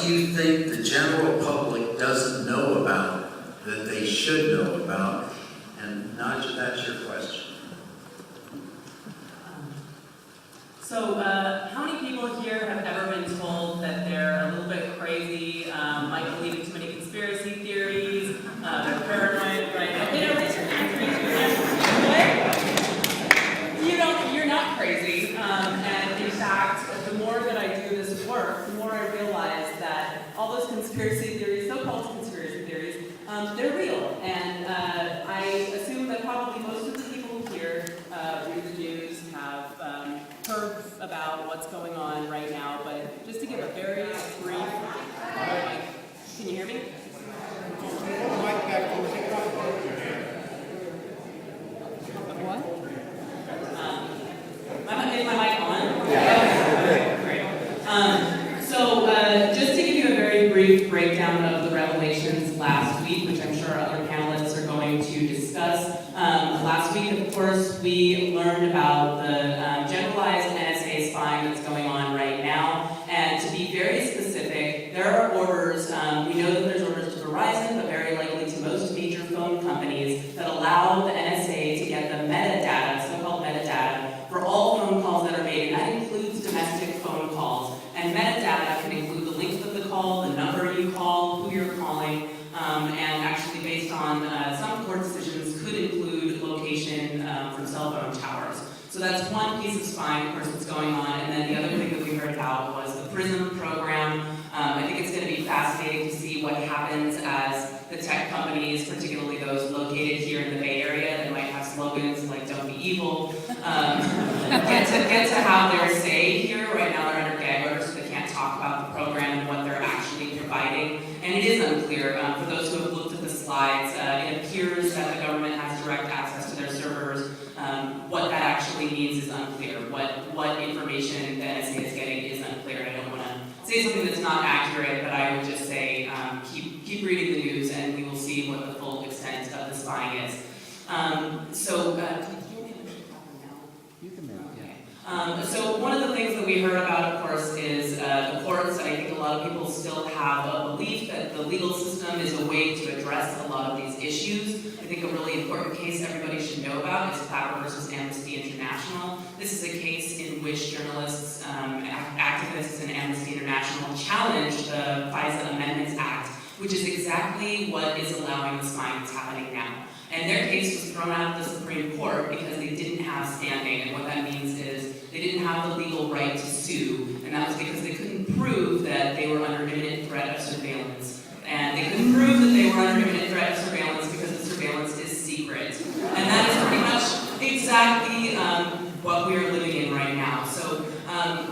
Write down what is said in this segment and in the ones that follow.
What do you think the general public doesn't know about that they should know about? And Nadia, that's your question. So, how many people here have ever been told that they're a little bit crazy, might believe in too many conspiracy theories, they're paranoid, right? You're not crazy. And in fact, the more that I do this work, the more I realize that all those conspiracy theories, so-called conspiracy theories, they're real. And I assume that probably most of the people here read the news, have heard about what's going on right now, but just to give a very brief, can you hear me? What? Is my mic on? Yeah. Great. So just to give you a very brief breakdown of the revelations last week, which I'm sure other panelists are going to discuss. Last week, of course, we learned about the generalized NSA spying that's going on right now. And to be very specific, there are orders, we know that there's orders to Verizon, but very likely to most major phone companies that allow the NSA to get the metadata, so-called metadata, for all phone calls that are made, and that includes domestic phone calls. And metadata can include the length of the call, the number you call, who you're calling, and actually based on some court decisions could include location from cell phone towers. So that's one piece of spying, of course, that's going on. And then the other thing that we heard about was the PRISM program. I think it's going to be fascinating to see what happens as the tech companies, particularly those located here in the Bay Area that might have slogans like "Don't be evil," get to have their say here. Right now they're under gag orders, so they can't talk about the program and what they're actually providing. And it is unclear. For those who have looked at the slides, it appears that the government has direct access to their servers. What that actually means is unclear. What information the NSA is getting is unclear. I don't want to say something that's not accurate, but I would just say keep reading the news and we will see what the full extent of the spying is. So one of the things that we heard about, of course, is the courts. I think a lot of people still have a belief that the legal system is a way to address a lot of these issues. I think a really important case everybody should know about is Clapper versus Amnesty International. This is a case in which journalists, activists, and Amnesty International challenged the FISA Amendments Act, which is exactly what is allowing the spying that's happening now. And their case was thrown out of the Supreme Court because they didn't have standing, and what that means is they didn't have the legal right to sue, and that was because they couldn't prove that they were under imminent threat of surveillance. And they couldn't prove that they were under imminent threat of surveillance because the surveillance is secret. And that is pretty much exactly what we are living in right now. So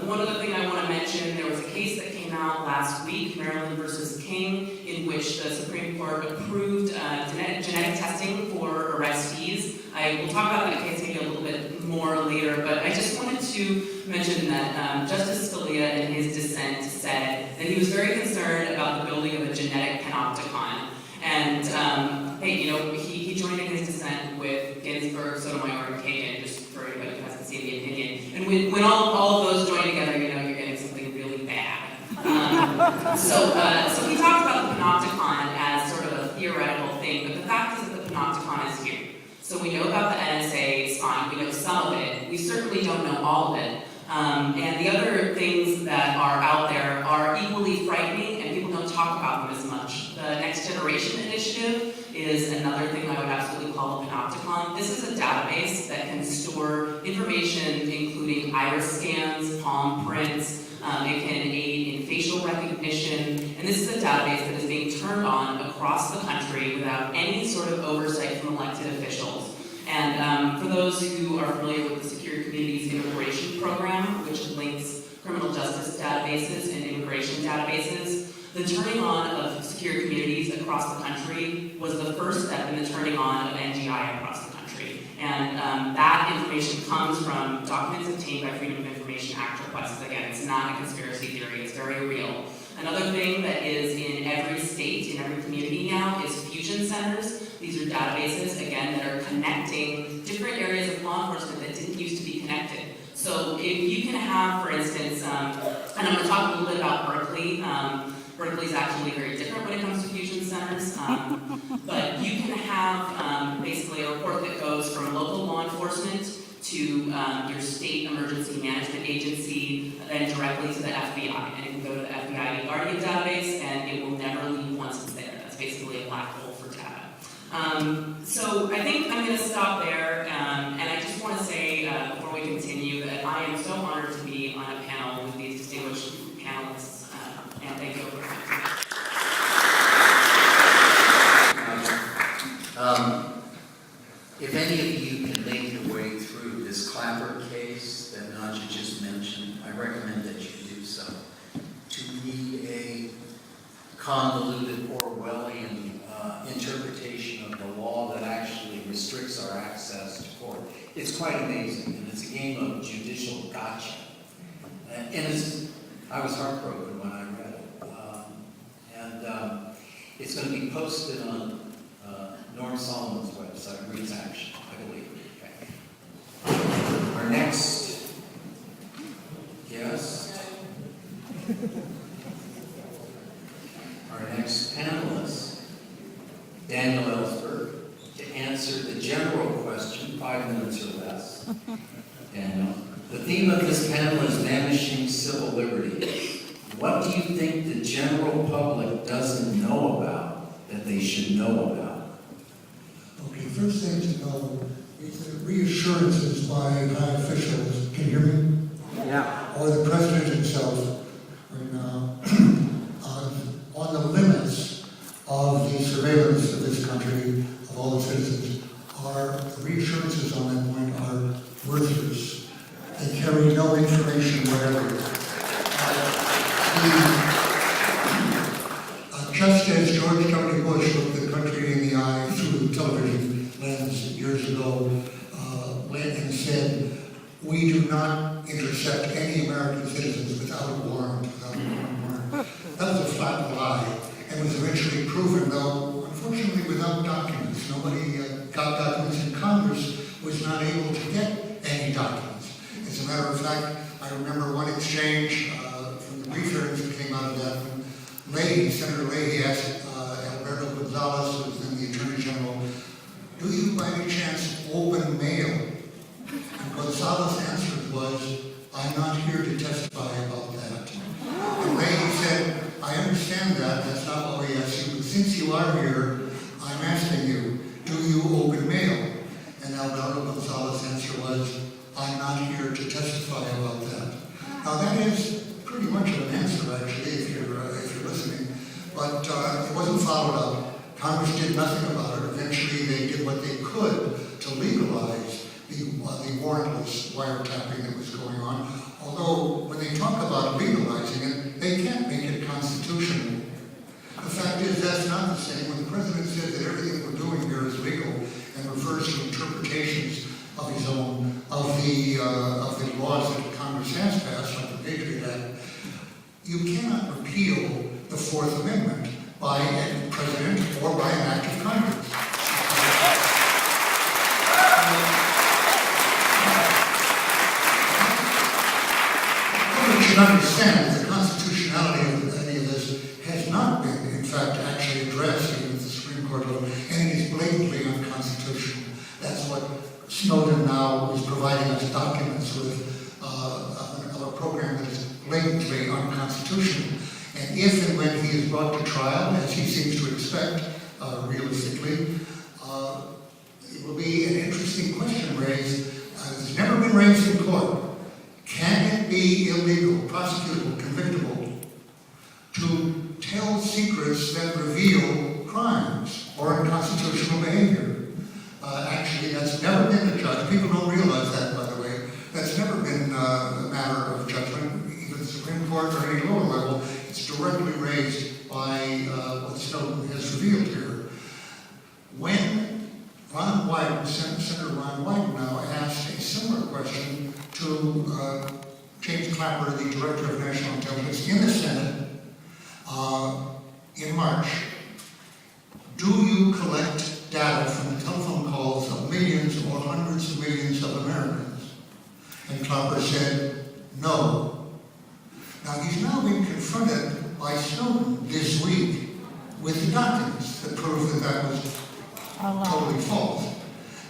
one other thing I want to mention, there was a case that came out last week, Maryland versus King, in which the Supreme Court approved genetic testing for arrestees. I will talk about that case maybe a little bit more later, but I just wanted to mention that Justice Scalia in his dissent said that he was very concerned about the building of a genetic panopticon. And he joined in his dissent with Ginsburg, Sotomayor, and Kagan, just for anybody who hasn't seen the opinion. And when all of those join together, you're getting something really bad. So we talked about the panopticon as sort of a theoretical thing, but the fact is that the panopticon is here. So we know about the NSA spying, we know some of it, we certainly don't know all of it. And the other things that are out there are equally frightening, and people don't talk about them as much. The Next Generation Initiative is another thing I would absolutely call a panopticon. This is a database that can store information including iris scans, palm prints. It can aid in facial recognition, and this is a database that is being turned on across the country without any sort of oversight from elected officials. And for those who are familiar with the Secure Communities Immigration Program, which links criminal justice databases and immigration databases, the turning on of secure communities across the country was the first step in the turning on of NGI across the country. And that information comes from documents obtained by Freedom of Information Act requests. Again, it's not a conspiracy theory, it's very real. Another thing that is in every state, in every community now, is fusion centers. These are databases, again, that are connecting different areas of law enforcement that didn't used to be connected. So if you can have, for instance, and I'm going to talk a little bit about Berkeley. Berkeley's actually very different when it comes to fusion centers, but you can have basically a report that goes from local law enforcement to your state emergency management agency, then directly to the FBI. And it can go to the FBI Guardian database, and it will never leave once it's there. That's basically a black hole for data. So I think I'm going to stop there, and I just want to say before we continue that I am so honored to be on a panel with these distinguished panelists, and thank you for having me. If any of you can make your way through this Clapper case that Nadia just mentioned, I recommend that you do so. To read a convoluted Orwellian interpretation of the law that actually restricts our access to court, it's quite amazing, and it's a game of judicial gotcha. I was heartbroken when I read it. It's going to be posted on Norm Solomon's website, Reads Action, I believe. Okay. Our next guest, our next panelist, Daniel Ellsberg, to answer the general question, 5 minutes or less. Daniel, the theme of this panel is vanishing civil liberties. What do you think the general public doesn't know about that they should know about? Okay, first thing to know is that reassurances by high officials, can you hear me? Yeah. Or the president himself, on the limits of the surveillance of this country, of all the citizens, reassurances on that point are worthless. They carry no information whatever. Just as George W. Bush looked the country in the eye through the television lens years ago, went and said, we do not intercept any American citizens without a warrant, That was a flat lie, and was eventually proven, though, unfortunately, without documents. Nobody got documents, and Congress was not able to get any documents. As a matter of fact, I remember one exchange from the brief hearings that came out of that. Senator Leahy asked Alberto Gonzalez, who was then the Attorney General, do you by any chance open mail? And Gonzalez's answer was, I'm not here to testify about that. And Leahy said, I understand that, that's not what we asked you, but since you are here, I'm asking you, do you open mail? And Alberto Gonzalez's answer was, I'm not here to testify about that. Now that is pretty much of an answer, actually, if you're listening, but it wasn't followed up. Congress did nothing about it. Eventually, they did what they could to legalize the warrantless wiretapping that was going on. Although, when they talk about legalizing it, they can't make it constitutional. The fact is, that's not the same. When the president says that everything we're doing here is legal and refers to interpretations of his own, of the laws that Congress has passed, like the Patriot Act, you cannot repeal the Fourth Amendment by a president or by an act of Congress. You should understand that the constitutionality of any of this has not been, in fact, actually addressed even at the Supreme Court level, and it is blatantly unconstitutional. That's what Snowden now is providing us documents with, of a program that is blatantly unconstitutional. And if and when he is brought to trial, as he seems to expect, realistically, it will be an interesting question raised. It's never been raised in court. Can it be illegal, prosecutable, convictable to tell secrets that reveal crimes or unconstitutional behavior? Actually, that's never been a judge. People don't realize that, by the way. That's never been a matter of judgment, even the Supreme Court or any lower level. It's directly raised by what Snowden has revealed here. When Ron Wyden, Senator Ron Wyden now asked a similar question to James Clapper, the Director of National Intelligence, in the Senate in March, do you collect data from the telephone calls of millions or hundreds of millions of Americans? And Clapper said, no. Now he's now being confronted by Snowden this week with the documents that prove that that was totally false.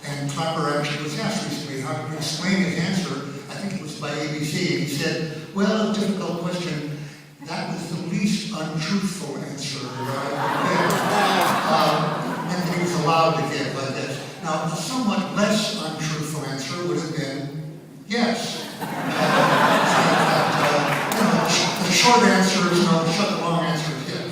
And Clapper actually was asked recently how to explain his answer. I think it was by ABC, and he said, well, a difficult question. That was the least untruthful answer that I could give. And that he was allowed to give, I guess. Now, a somewhat less untruthful answer would have been yes. The short answer is no, the long answer is yes.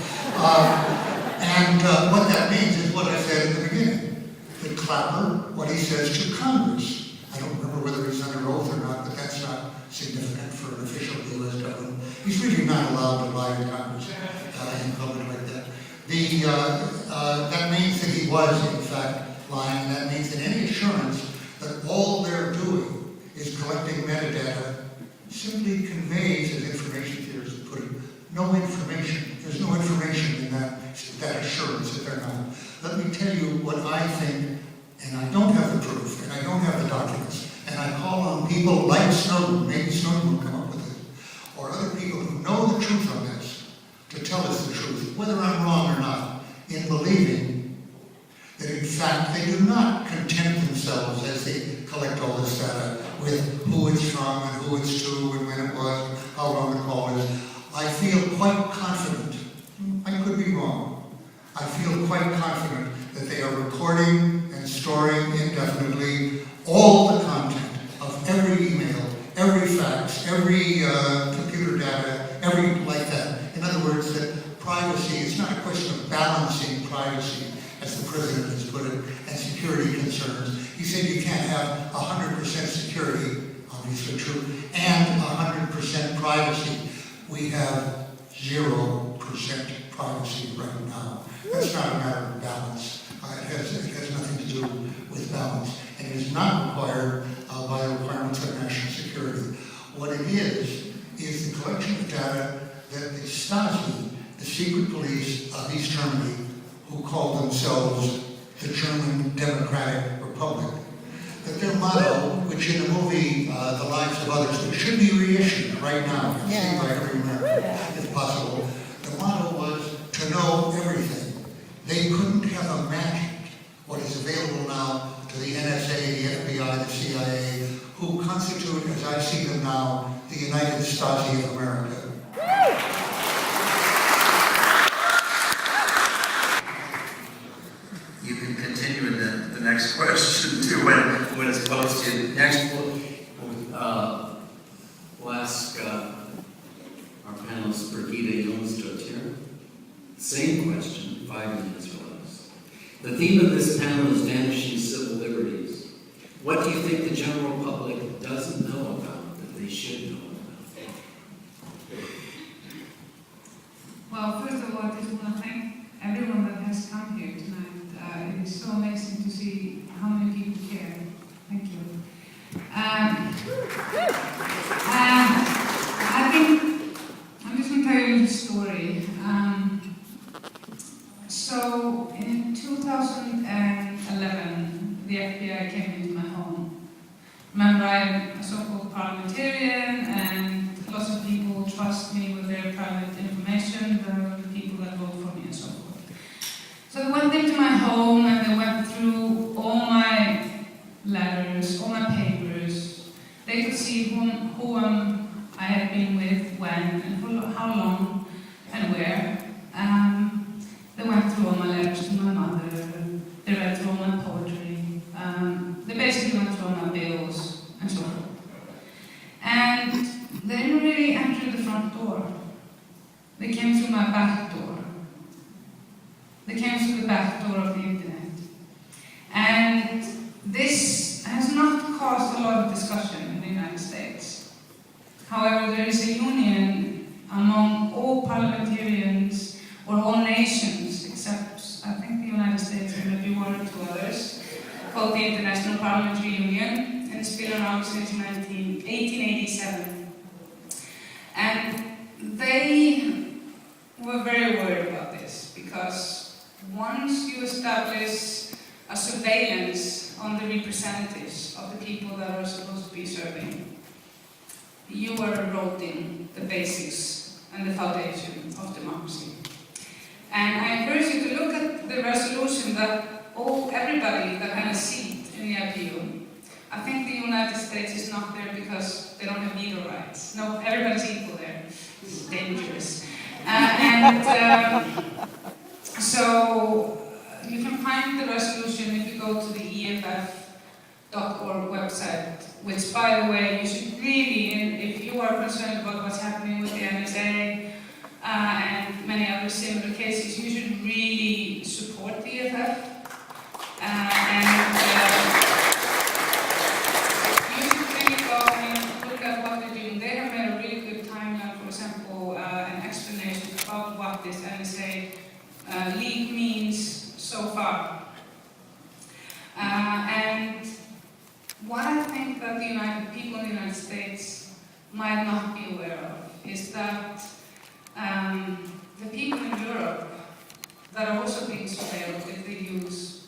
What that means is what I said in the beginning. That Clapper, what he says to Congress, I don't remember whether he's under oath or not, but that's not significant for an official of the U.S. government. He's really not allowed to lie to Congress in public like that. That means that he was, in fact, lying. That means that any assurance that all they're doing is collecting metadata simply conveys, as information theorists put it, no information. There's no information in that assurance that they're not. Let me tell you what I think, and I don't have the proof, and I don't have the documents, and I call on people like Snowden, maybe Snowden will come up with it, or other people who know the truth on this, to tell us the truth, whether I'm wrong or not, in believing that in fact they do not content themselves as they collect all this data with who it's from and who it's to and when it was, and how long the call is. I feel quite confident, I could be wrong, I feel quite confident that they are recording and storing indefinitely all the content of every email, every fax, every computer data, every like that. In other words, that privacy is not a question of balancing privacy, as the president has put it, and security concerns. He said you can't have 100% security, obviously true, and 100% privacy. We have 0% privacy right now. That's not a matter of balance. It has nothing to do with balance. And it is not required by the requirements of national security. What it is the collection of data that the Stasi, the secret police of East Germany, who call themselves the German Democratic Republic, that their motto, which in the movie The Lives of Others, that should be reissued right now, seen by every American, if possible, the motto was to know everything. They couldn't have imagined what is available now to the NSA, the FBI, the CIA, who constitute, as I see them now, the United Stasi of America. You can continue in the next question too when it's posted. Next, we'll ask our panelist Birgitta Jonsdottir. Same question, 5 minutes or less. The theme of this panel is vanishing civil liberties. What do you think the general public doesn't know about that they should know about? Well, first of all, I just want to thank everyone that has come here tonight. It is so amazing to see how many people care. Thank you. I think I'm just going to tell you a story. So in 2011, the FBI came into my home. Remember, I'm a so-called parliamentarian, and lots of people trust me with their private information, the people that vote for me and so forth. So they went into my home and they went through all my letters, all my papers. They could see who I had been with, when, and for how long, and where. They went through all my letters to my mother. They read through all my poetry. They basically went through all my bills and so forth. And they didn't really enter the front door. They came through my back door. They came through the back door of the internet. And this has not caused a lot of discussion in the United States. However, there is a union among all parliamentarians or all nations, except I think the United States and maybe 1 or 2 others, called the International Parliamentary Union, and it's been around since 1887. And they were very worried about this, because once you establish a surveillance on the representatives of the people that are supposed to be serving, you are eroding the basics and the foundation of democracy. And I encourage you to look at the resolution that everybody that had a seat in the IPU. I think the United States is not there because they don't have veto rights. No, everybody's equal there. It's dangerous. So you can find the resolution if you go to the EFF.org website, which, by the way, you should really, if you are concerned about what's happening with the NSA and many other similar cases, you should really support the EFF. You should really go and look at what they're doing. They have made a really good timeline, for example, an explanation about what this NSA leak means so far. And what I think that the people in the United States might not be aware of is that the people in Europe that are also being surveilled if they use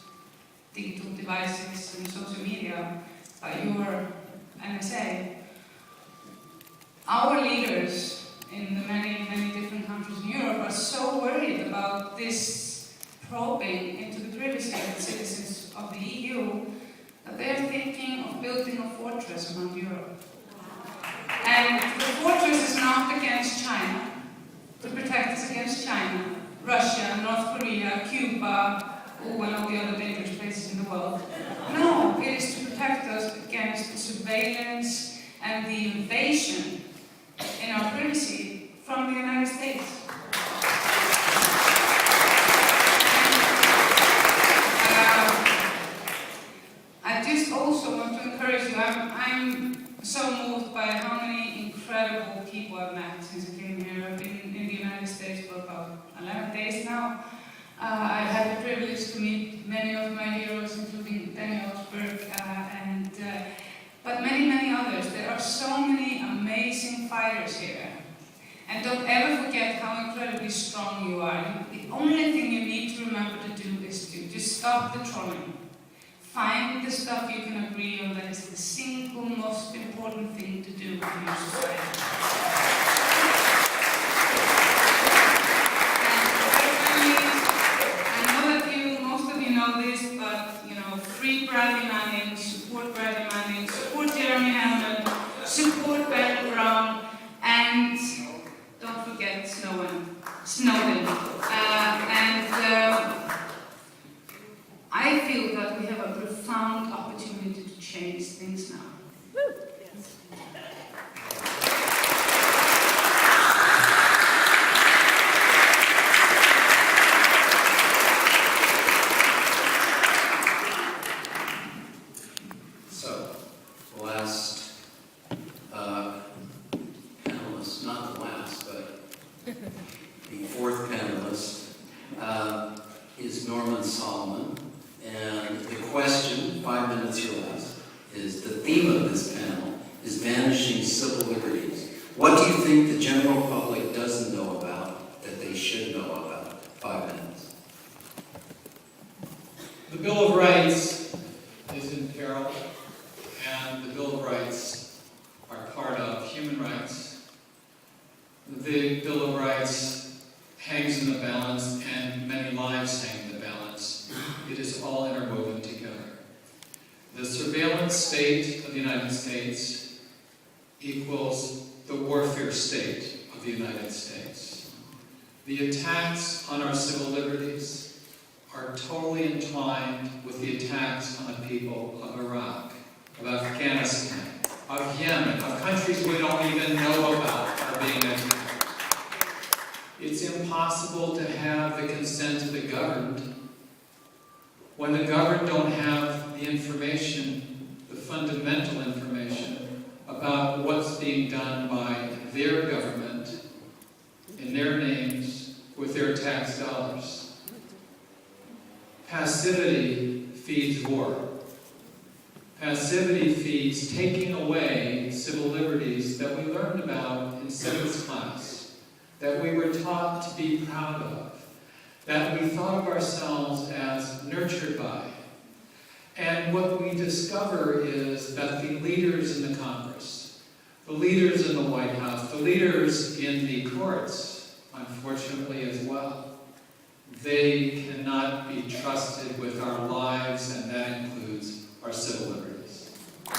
digital devices and social media by your NSA, our leaders in the many, many different countries in Europe are so worried about this probing into the privacy of the citizens of the EU that they are thinking of building a fortress around Europe. And the fortress is not against China, to protect us against China, Russia, North Korea, Cuba, one of the other dangerous places in the world. No, it is to protect us against the surveillance and the invasion in our privacy from the United States. I just also want to encourage you, I'm so moved by how many incredible people I've met since I came here. I've been in the United States for about 11 days now. I've had the privilege to meet many of my heroes, including Daniel Ellsberg, but many, many others. There are so many amazing fighters here. And don't ever forget how incredibly strong you are. The only thing you need to remember to do is to just stop the trolling. Find the stuff you can agree on that is the single most important thing to do in your society. Most of you know this, but free Bradley Manning, support Bradley Manning, support Jeremy Hammond, support Ben Brown, and don't forget Snowden. I feel that we have a profound opportunity to change things now. So, the last panelist, not the last, but the fourth panelist is Norman Solomon. And the question, 5 minutes or less, is the theme of this panel is vanishing civil liberties. What do you think the general public doesn't know about that they should know about? 5 minutes. The Bill of Rights is in peril, and the Bill of Rights are part of human rights. The Bill of Rights hangs in the balance, and many lives hang in the balance. It is all interwoven together. The surveillance state of the United States equals the warfare state of the United States. The attacks on our civil liberties are totally entwined with the attacks on the people of Iraq, of Afghanistan, of Yemen, of countries we don't even know about are being attacked. It's impossible to have the consent of the governed when the governed don't have the information, the fundamental information about what's being done by their government in their names with their tax dollars. Passivity feeds war. Passivity feeds taking away civil liberties that we learned about in civics class, that we were taught to be proud of, that we thought of ourselves as nurtured by. And what we discover is that the leaders in the Congress, the leaders in the White House, the leaders in the courts, unfortunately as well. They cannot be trusted with our lives, and that includes our civil liberties.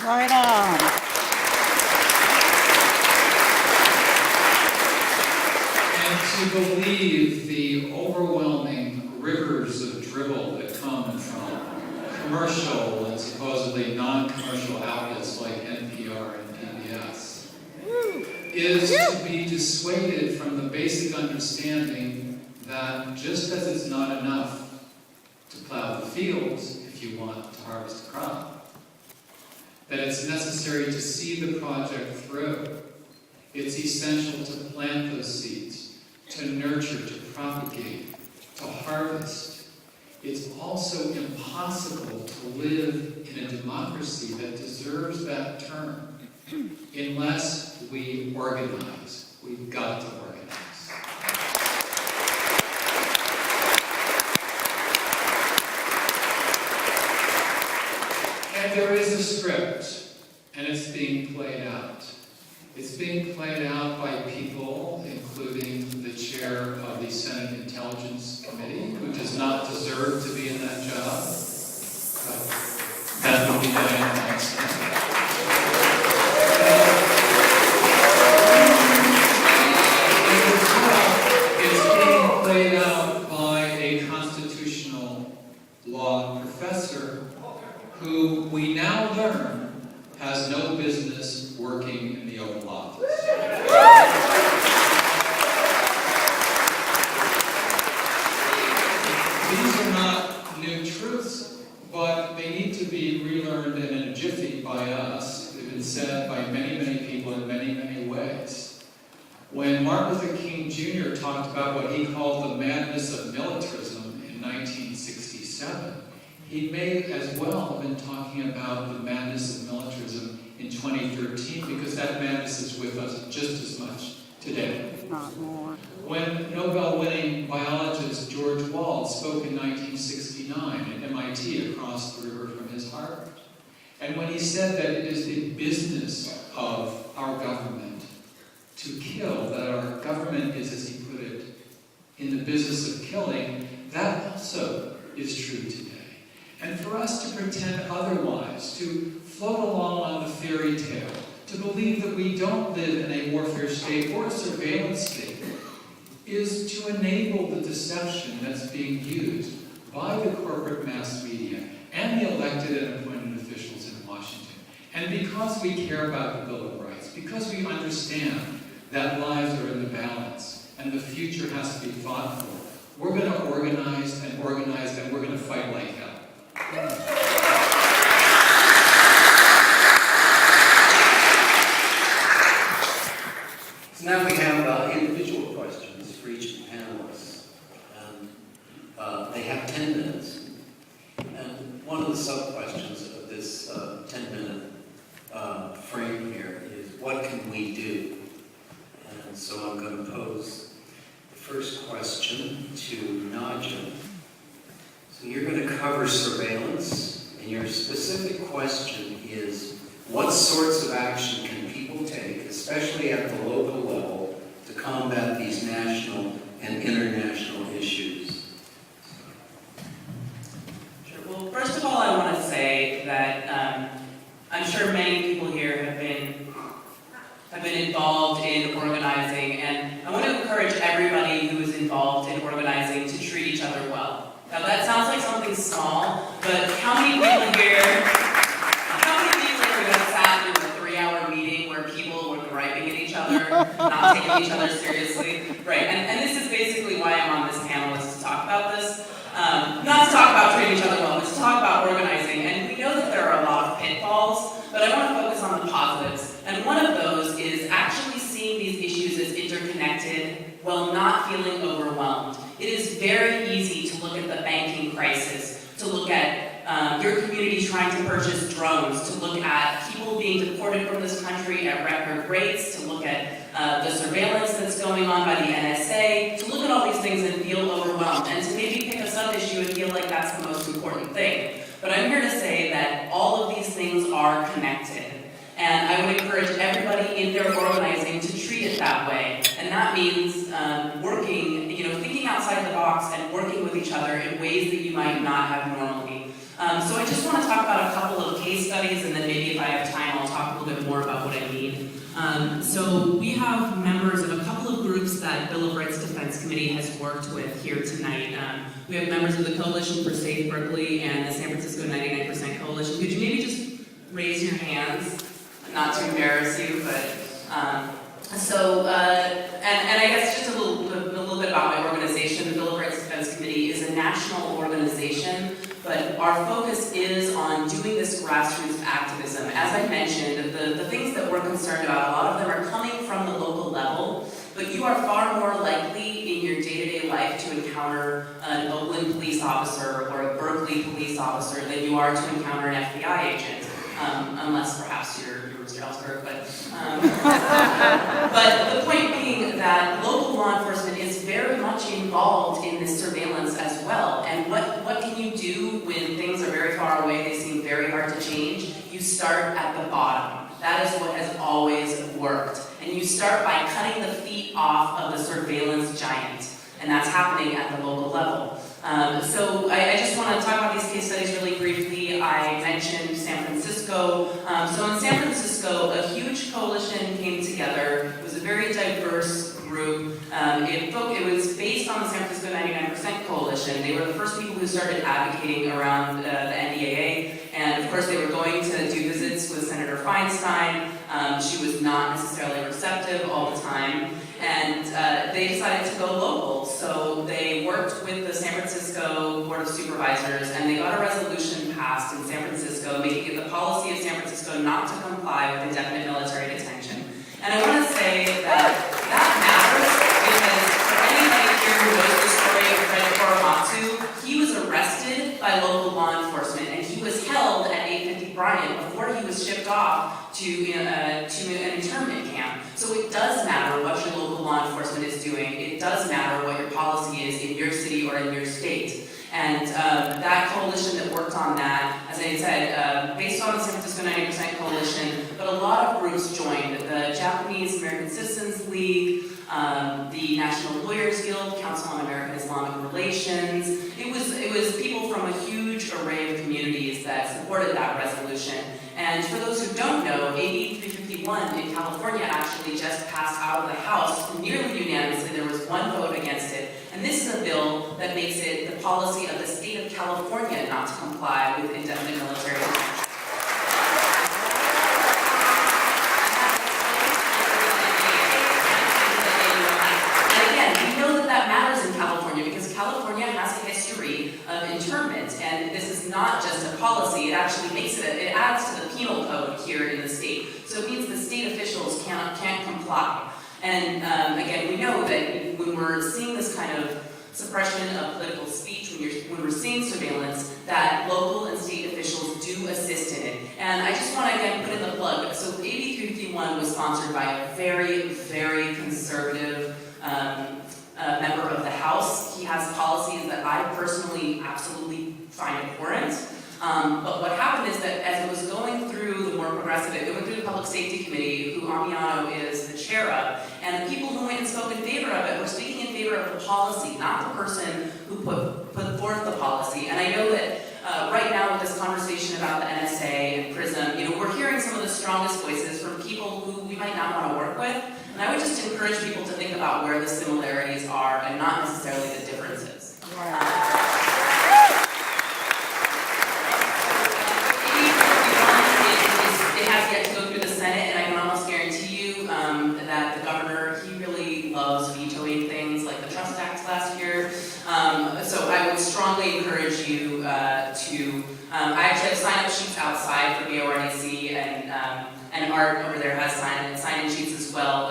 Right on. And to believe the overwhelming rivers of dribble that come from commercial and supposedly non-commercial outlets like NPR and PBS is to be dissuaded from the basic understanding that just as it's not enough to plow the fields if you want to harvest a crop, that it's necessary to see the project through. It's essential to plant those seeds, to nurture, to propagate, to harvest. It's also impossible to live in a democracy that deserves that term unless we organize. We've got to organize. And there is a script, and it's being played out. It's being played out by people, including the chair of the Senate Intelligence Committee, who does not deserve to be in that job. But that would be Daniel Ellsberg. It's being played out by a constitutional law professor who we now learn has no business working in the Oval Office. These are not new truths, but they need to be relearned and in a jiffy by us. They've been said by many, many people in many, many ways. When Martin Luther King Jr. talked about what he called the madness of militarism in 1967, he may as well have been talking about the madness of militarism in 2013, because that madness is with us just as much today. Not more. When Nobel-winning biologist George Wald spoke in 1969 at MIT across the river from his Harvard, and when he said that it is the business of our government to kill, that our government is, as he put it, in the business of killing, that also is true today. And for us to pretend otherwise, to float along on the fairy tale, to believe that we don't live in a warfare state or a surveillance state, is to enable the deception that's being used by the corporate mass media and the elected and appointed officials in Washington. And because we care about the Bill of Rights, because we understand that lives are in the balance and the future has to be fought for, we're going to organize and organize, and we're going to fight like hell. So now we have individual questions for each of the panelists. And they have 10 minutes. And one of the sub-questions of this 10-minute frame here is, what can we do? And so I'm going to pose the first question to Nadia. So you're going to cover surveillance, and your specific question is, what sorts of action can people take, especially at the local level, to combat these national and international issues? Sure. Well, first of all, I want to say that I'm sure many people here have been involved in organizing, and I want to encourage everybody who is involved in organizing to treat each other well. Now that sounds like something small, but how many people here have sat in a 3-hour meeting where people were griping at each other, not taking each other seriously? Right, and this is basically why I'm on this panel, is to talk about this. Not to talk about treating each other well, but to talk about organizing. And we know that there are a lot of pitfalls, but I want to focus on the positives. And one of those is actually seeing these issues as interconnected while not feeling overwhelmed. It is very easy to look at the banking crisis, to look at your community trying to purchase drones, to look at people being deported from this country at record rates, to look at the surveillance that's going on by the NSA, to look at all these things and feel overwhelmed, and to maybe pick a sub-issue and feel like that's the most important thing. But I'm here to say that all of these things are connected. And I would encourage everybody in their organizing to treat it that way. And that means working, thinking outside the box and working with each other in ways that you might not have normally. So I just want to talk about a couple of case studies, and then maybe if I have time, I'll talk a little bit more about what I mean. So we have members of a couple of groups that Bill of Rights Defense Committee has worked with here tonight. We have members of the Coalition for Safe Berkeley and the San Francisco 99% Coalition. Could you maybe just raise your hands? Not to embarrass you, but and I guess just a little bit about my organization. The Bill of Rights Defense Committee is a national organization, but our focus is on doing this grassroots activism. As I mentioned, the things that we're concerned about, a lot of them are coming from the local level, but you are far more likely in your day-to-day life to encounter an Oakland police officer or a Berkeley police officer than you are to encounter an FBI agent. Unless perhaps you're Mr. Ellsberg, but the point being that local law enforcement is very much involved in this surveillance as well. And what can you do when things are very far away, they seem very hard to change? You start at the bottom. That is what has always worked. And you start by cutting the feet off of the surveillance giant. And that's happening at the local level. So I just want to talk about these case studies really briefly. I mentioned San Francisco. So in San Francisco, a huge coalition came together. It was a very diverse group. It was based on the San Francisco 99% Coalition. They were the first people who started advocating around the NDAA. And of course, they were going to do visits with Senator Feinstein. She was not necessarily receptive all the time. And they decided to go local. So they worked with the San Francisco Board of Supervisors, and they got a resolution passed in San Francisco, making it the policy of San Francisco not to comply with indefinite military detention. And I want to say that matters because for anybody here who knows the story of Fred Korematsu, he was arrested by local law enforcement, and he was held at 850 Bryant before he was shipped off to an internment camp. So it does matter what your local law enforcement is doing. It does matter what your policy is in your city or in your state. And that coalition that worked on that, as I said, based on the San Francisco 90% Coalition, but a lot of groups joined. The Japanese American Citizens League, the National Lawyers Guild, Council on American Islamic Relations. It was people from a huge array of communities that supported that resolution. And for those who don't know, AB 351 in California actually just passed out of the House nearly unanimously. There was one vote against it. And this is a bill that makes it the policy of the state of California not to comply with indefinite military detention. And again, we know that matters in California because California has a history of internment, and this is not just a policy. It actually it adds to the penal code here in the state. So it means the state officials can't comply. And again, we know that when we're seeing this kind of suppression of political speech, when we're seeing surveillance, that local and state officials do assist in it. And I just want to again put in the plug. So AB 351 was sponsored by a very, very conservative member of the House. He has policies that I personally absolutely find abhorrent. But what happened is that as it was going through the more progressive, it went through the Public Safety Committee, who Amiano is the chair of, and the people who went and spoke in favor of it were speaking in favor of the policy, not the person who put forth the policy. And I know that right now with this conversation about the NSA and PRISM, we're hearing some of the strongest voices from people who we might not want to work with. And I would just encourage people to think about where the similarities are and not necessarily the differences. It has yet to go through the Senate, and I can almost guarantee you that the governor, he really loves vetoing things like the Trust Act last year. So I would strongly encourage you I actually have sign-up sheets outside for BORDC, and Art over there has sign-in sheets as well.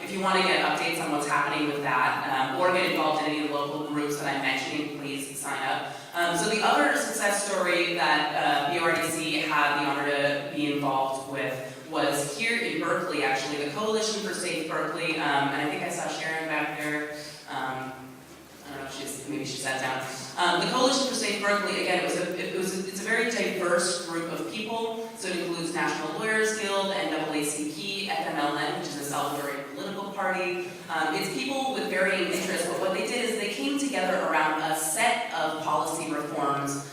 If you want to get updates on what's happening with that, or get involved in any of the local groups that I'm mentioning, please sign up. So the other success story that BORDC had the honor to be involved with was here in Berkeley, actually, the Coalition for Safe Berkeley, and I think I saw Sharon back there. I don't know if maybe she sat down. The Coalition for Safe Berkeley, again, it's a very diverse group of people. So it includes National Lawyers Guild, NDAA, MLN, which is a Salvadorian political party. It's people with varying interests, but what they did is they came together around a set of policy reforms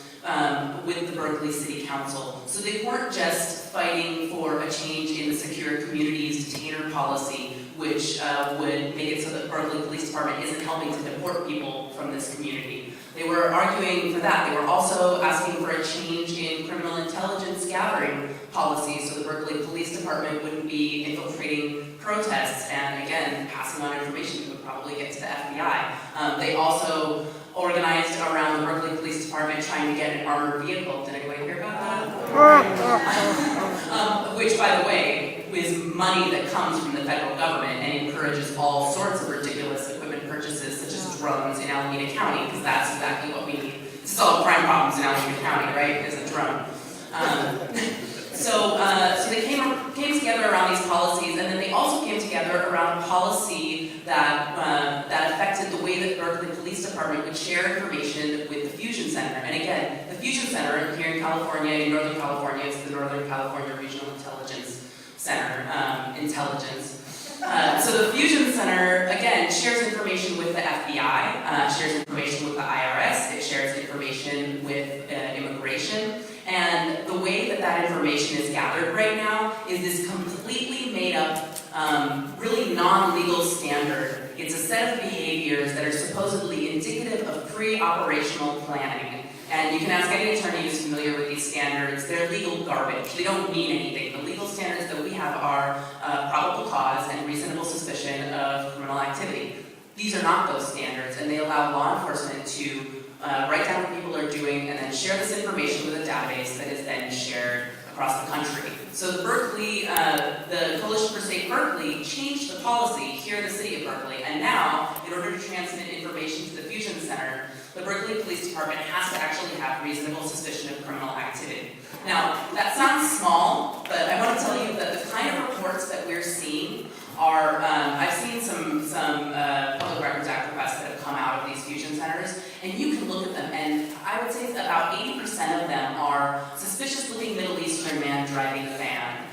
with the Berkeley City Council. So they weren't just fighting for a change in the secure communities detainer policy, which would make it so that Berkeley Police Department isn't helping to deport people from this community. They were arguing for that. They were also asking for a change in criminal intelligence gathering policy, so the Berkeley Police Department wouldn't be infiltrating protests and, again, passing on information that would probably get to the FBI. They also organized around the Berkeley Police Department trying to get an armored vehicle. Did anybody hear about that? Which, by the way, is money that comes from the federal government and encourages all sorts of ridiculous equipment purchases, such as drones in Alameda County, because that's exactly what we need to solve crime problems in Alameda County, right? Is a drone. So they came together around these policies, and then they also came together around a policy that affected the way that Berkeley Police Department would share information with the Fusion Center. And again, the Fusion Center here in California, in Northern California, is the Northern California Regional Intelligence Center, so the Fusion Center, again, shares information with the FBI, shares information with the IRS, it shares information with immigration, and the way that that information is gathered right now is this completely made up, really non-legal standard. It's a set of behaviors that are supposedly indicative of pre-operational planning. And you can ask any attorney who's familiar with these standards, they're legal garbage. They don't mean anything. The legal standards that we have are probable cause and reasonable suspicion of criminal activity. These are not those standards, and they allow law enforcement to write down what people are doing and then share this information with a database that is then shared across the country. So the Berkeley, the Coalition for Safe Berkeley changed the policy here in the city of Berkeley, and now, in order to transmit information to the Fusion Center, the Berkeley Police Department has to actually have reasonable suspicion of criminal activity. Now, that sounds small, but I want to tell you that the kind of reports that we're seeing are, I've seen some Public Records Act requests that have come out of these fusion centers, and you can look at them, and I would say about 80% of them are suspicious-looking Middle Eastern man driving a van,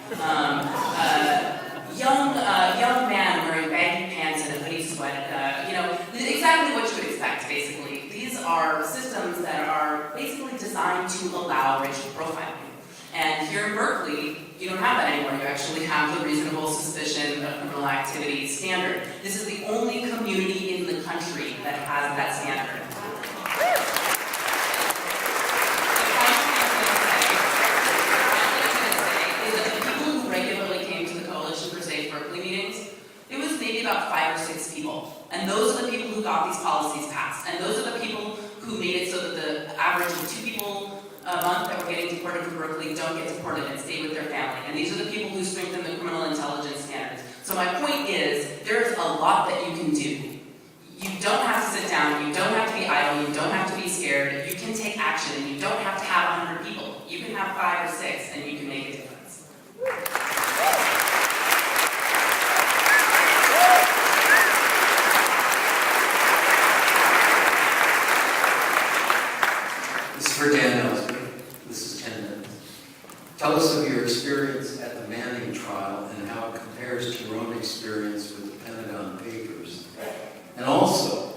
young man wearing baggy pants and a hoodie sweat, exactly what you would expect, basically. These are systems that are basically designed to allow racial profiling. And here in Berkeley, you don't have that anymore. You actually have the reasonable suspicion of criminal activity standard. This is the only community in the country that has that standard. The people who regularly came to the Coalition for Safe Berkeley meetings, it was maybe about 5 or 6 people. And those are the people who got these policies passed. And those are the people who made it so that the average of 2 people a month that were getting deported from Berkeley don't get deported and stay with their family. And these are the people who strengthen the criminal intelligence standards. So my point is, there's a lot that you can do. You don't have to sit down, you don't have to be idle, you don't have to be scared, you can take action, and you don't have to have 100 people. You can have 5 or 6, and you can make a difference. This is for Daniel Ellsberg. This is 10 minutes. Tell us of your experience at the Manning trial and how it compares to your own experience with the Pentagon Papers. And also,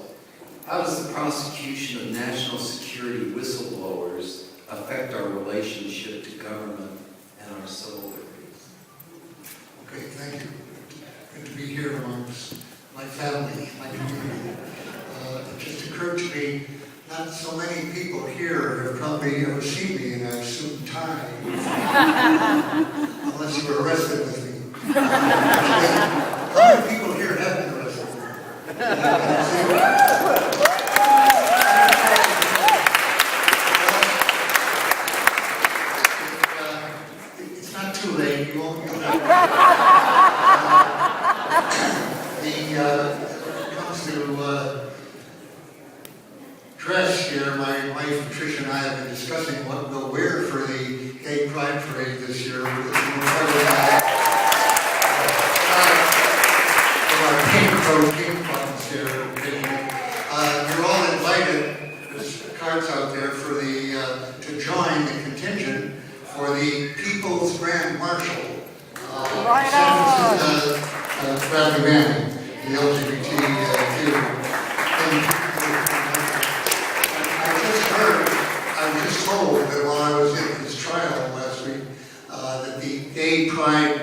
how does the prosecution of national security whistleblowers affect our relationship to government and our civil liberties? Okay, thank you. Good to be here amongst my family, my community. It just occurred to me, not so many people here have probably ever seen me in a suit and tie, unless you were arrested with me. How many people here have been arrested with me? It's not too late. You won't get when it comes to dress here, my wife Patricia and I have been discussing what we'll wear for the gay pride parade this year. Our pink buttons here. You're all invited. There's cards out there for to join the contingent for the People's Grand Marshal. Right on. Bradley Manning, the LGBT theater. I was just told that while I was in this trial last week, that the Gay Pride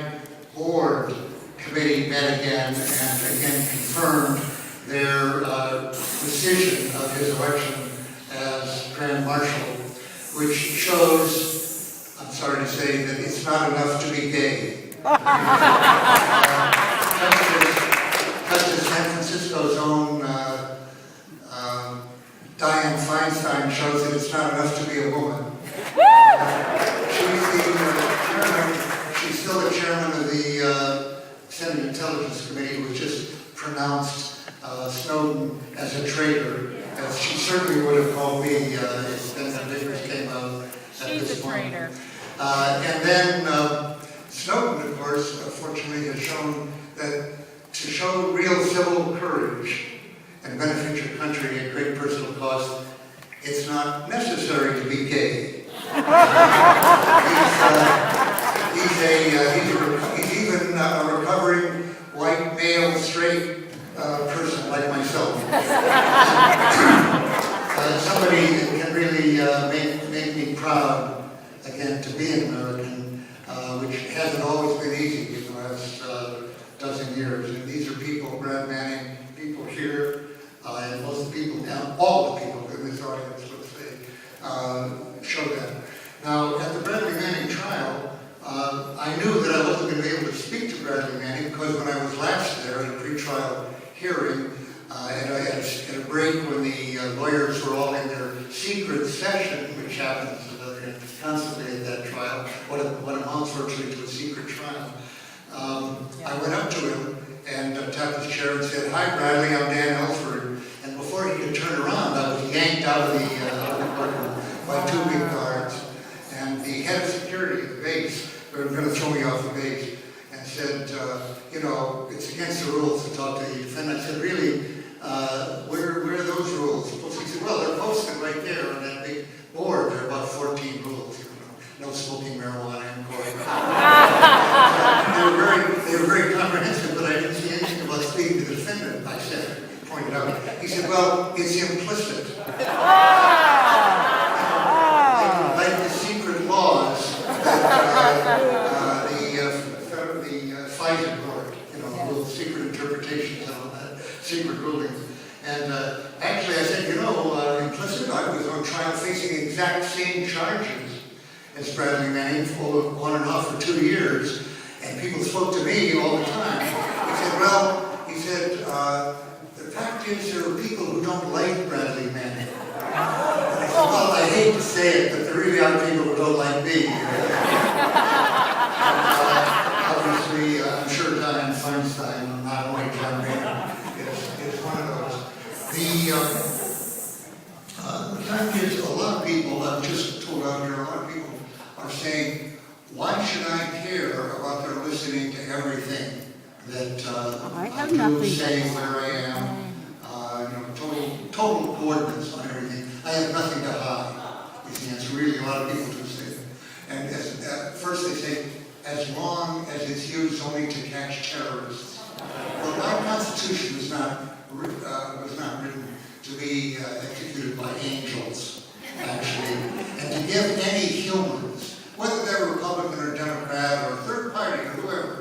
Board Committee met again and again confirmed their decision of his election as Grand Marshal, which shows, I'm sorry to say, that it's not enough to be gay. Justice San Francisco's own Dianne Feinstein shows that it's not enough to be a woman. She's still the chairman of the Senate Intelligence Committee, which just pronounced Snowden as a traitor, as she certainly would have called me if Daniel Ellsberg came out at this point. She's a traitor. And then Snowden, of course, fortunately has shown that to show real civil courage and benefit your country at great personal cost, it's not necessary to be gay. He's even a recovering white male straight person like myself. Somebody that can really make me proud again to be an American, which hasn't always been easy in the last dozen years. And these are people, Brad Manning, people here, and most of the people down, all the people in this audience would say, show that. Now, at the Bradley Manning trial, I knew that I wasn't going to be able to speak to Bradley Manning because when I was last there at a pre-trial hearing, and I had a break when the lawyers were all in their secret session, which happens constantly at that trial, what amounts virtually to a secret trial. I went up to him and tapped his chair and said, "Hi, Bradley, I'm Dan Ellsberg." And before he could turn around, I was yanked out of the courtroom by two big guards. And the head of security at the base, they were going to throw me off the base, and said, you know, it's against the rules to talk to the defendant. I said, really, where are those rules? He said, well, they're posted right there on that big board. There are about 14 rules. No smoking marijuana in court. They were very comprehensive, but I didn't see anything about speaking to the defendant, I said, pointed out. He said, well, it's implicit. Like the secret laws that the FISA court, you know, with secret interpretations and all that, secret rulings. And actually I said, you know, implicit, I was on trial facing the exact same charges as Bradley Manning, on and off for 2 years, and people spoke to me all the time. He said, the fact is there are people who don't like Bradley Manning. And I said, well, I hate to say it, but there really are people who don't like me. Obviously, I'm sure Dianne Feinstein, not only John Mayer, is one of those. The fact is, a lot of people, I've just told out here, a lot of people are saying, why should I care about their listening to everything that I do, saying where I am, you know, total coordinates on everything. I have nothing to hide, is the answer. Really, a lot of people do say that. And at first they say, as long as it's used only to catch terrorists. Well, our Constitution was not written to be executed by angels, actually, and to give any humans, whether they're Republican or Democrat or third party or whoever,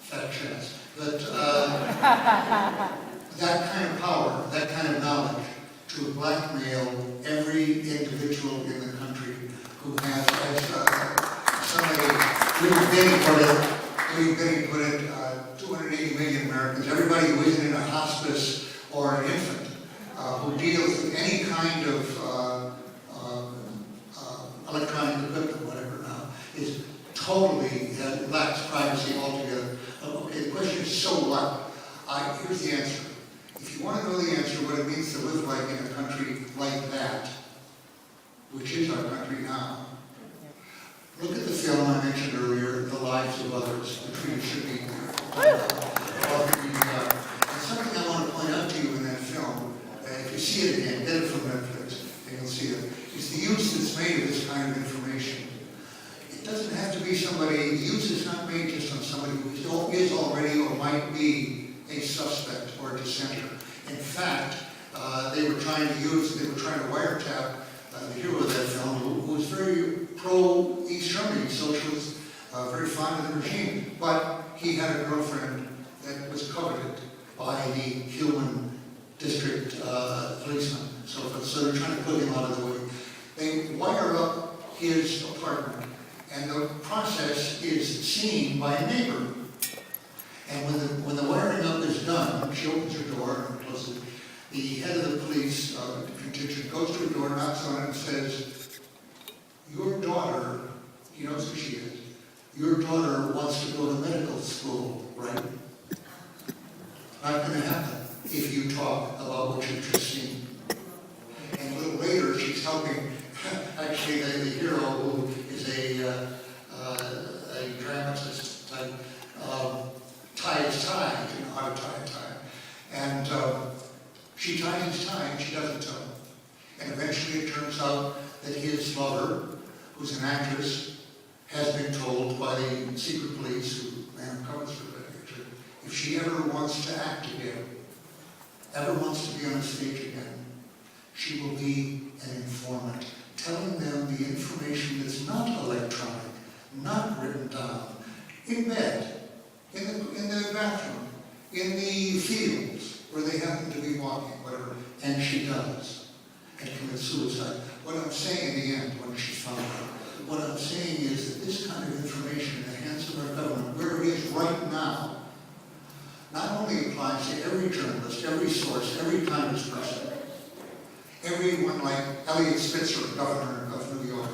fat chance, but that kind of power, that kind of knowledge to blackmail every individual in the country who has, as somebody, Louis Benny put it, 280 million Americans, everybody who isn't in a hospice or an infant, who deals with any kind of electronic equipment, whatever now, is totally lacks privacy altogether. Okay, the question is, so what? Here's the answer. If you want to know the answer, what it means to live like in a country like that, which is our country now, look at the film I mentioned earlier, The Lives of Others, which really should be there. And something I want to point out to you in that film, if you see it again, get it from Netflix, and you'll see it, is the use that's made of this kind of information. It doesn't have to be somebody, the use is not made just on somebody who is already or might be a suspect or a dissenter. In fact, they were trying to wiretap the hero of that film, who was very pro-East Germany, socialist, very fond of the regime, but he had a girlfriend that was coveted by the human district policeman. So they're trying to put him out of the way. They wire up his apartment, and the process is seen by a neighbor. And when the wiring up is done, she opens her door and closes it. The head of the police contingent goes to her door, knocks on it, and says, "Your daughter," he knows who she is, "your daughter wants to go to medical school, right?" Not going to happen if you talk about what you've just seen. And a little later, she's helping, actually, the hero, who is a dramatist type, tie his tie, you know how to tie a tie. And she ties his tie and she doesn't tell him. And eventually it turns out that his lover, who's an actress, has been told by the secret police, who covers for that actor, if she ever wants to act again, ever wants to be on a stage again, she will be an informant, telling them the information that's not electronic, not written down, in bed, in the bathroom, in the fields where they happen to be walking, whatever, and she does, and commits suicide. What I'm saying in the end, when she's found out, what I'm saying is that this kind of information in the hands of our government, where it is right now, not only applies to every journalist, every source, every congressperson, everyone like Eliot Spitzer, governor of New York,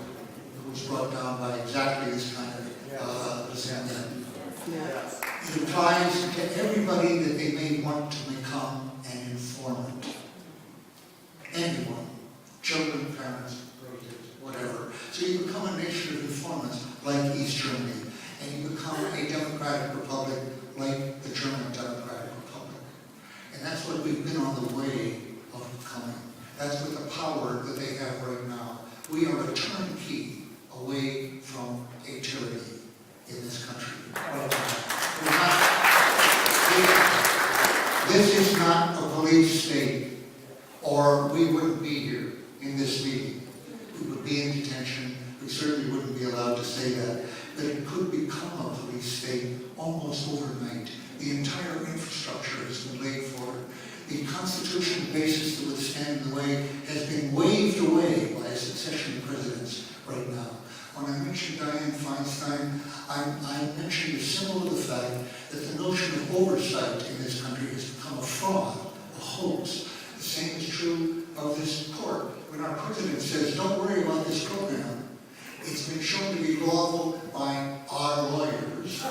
who was brought down by exactly this kind of resentment. It applies to everybody that they may want to become an informant. Anyone, children, parents, relatives, whatever. So you become a nation of informants like East Germany, and you become a democratic republic like the German Democratic Republic. And that's what we've been on the way of becoming. That's with the power that they have right now. We are a turnkey away from a tyranny in this country. This is not a police state, or we wouldn't be here in this meeting. We would be in detention. We certainly wouldn't be allowed to say that. But it could become a police state almost overnight. The entire infrastructure has been laid for it. The constitutional basis that would stand in the way has been waved away by a succession of presidents right now. When I mentioned Dianne Feinstein, I mentioned a symbol of the fact that the notion of oversight in this country has become a fraud, a hoax. The same is true of this court. When our president says, "Don't worry about this program," it's been shown to be lawful by our lawyers,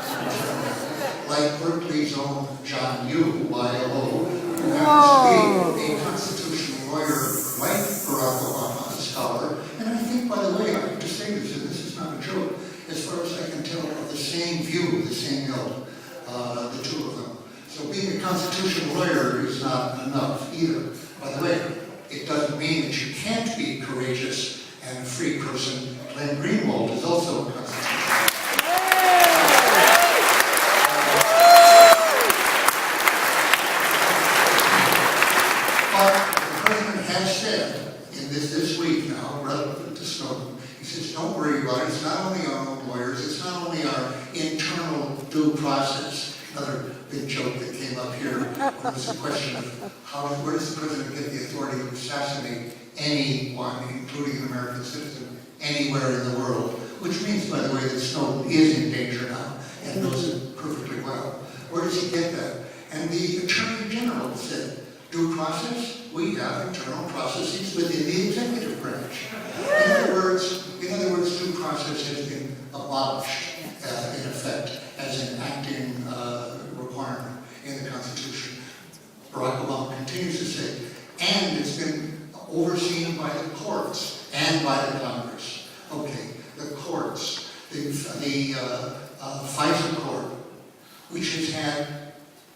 like Berkeley's own John Yoo, YLO, who happens to be a constitutional lawyer like Barack Obama, a scholar. And I think, by the way, I have to say this, and this is not a joke, as far as I can tell, of the same view, the same ilk, the two of them. So being a constitutional lawyer is not enough either. By the way, it doesn't mean that you can't be courageous and a free person. Glenn Greenwald is also a constitutional lawyer. But the president has said in this week now, relevant to Snowden, he says, "Don't worry about it. It's not only our own lawyers, it's not only our internal due process." Another big joke that came up here was the question of where does the president get the authority to assassinate anyone, including an American citizen, anywhere in the world? Which means, by the way, that Snowden is in danger now and knows it perfectly well. Where does he get that? And the Attorney General said, due process, we have internal processes within the executive branch. In other words, due process has been abolished, in effect, as an acting requirement in the Constitution. Barack Obama continues to say, and it's been overseen by the courts and by the Congress. Okay, the courts, the FISA court, which has had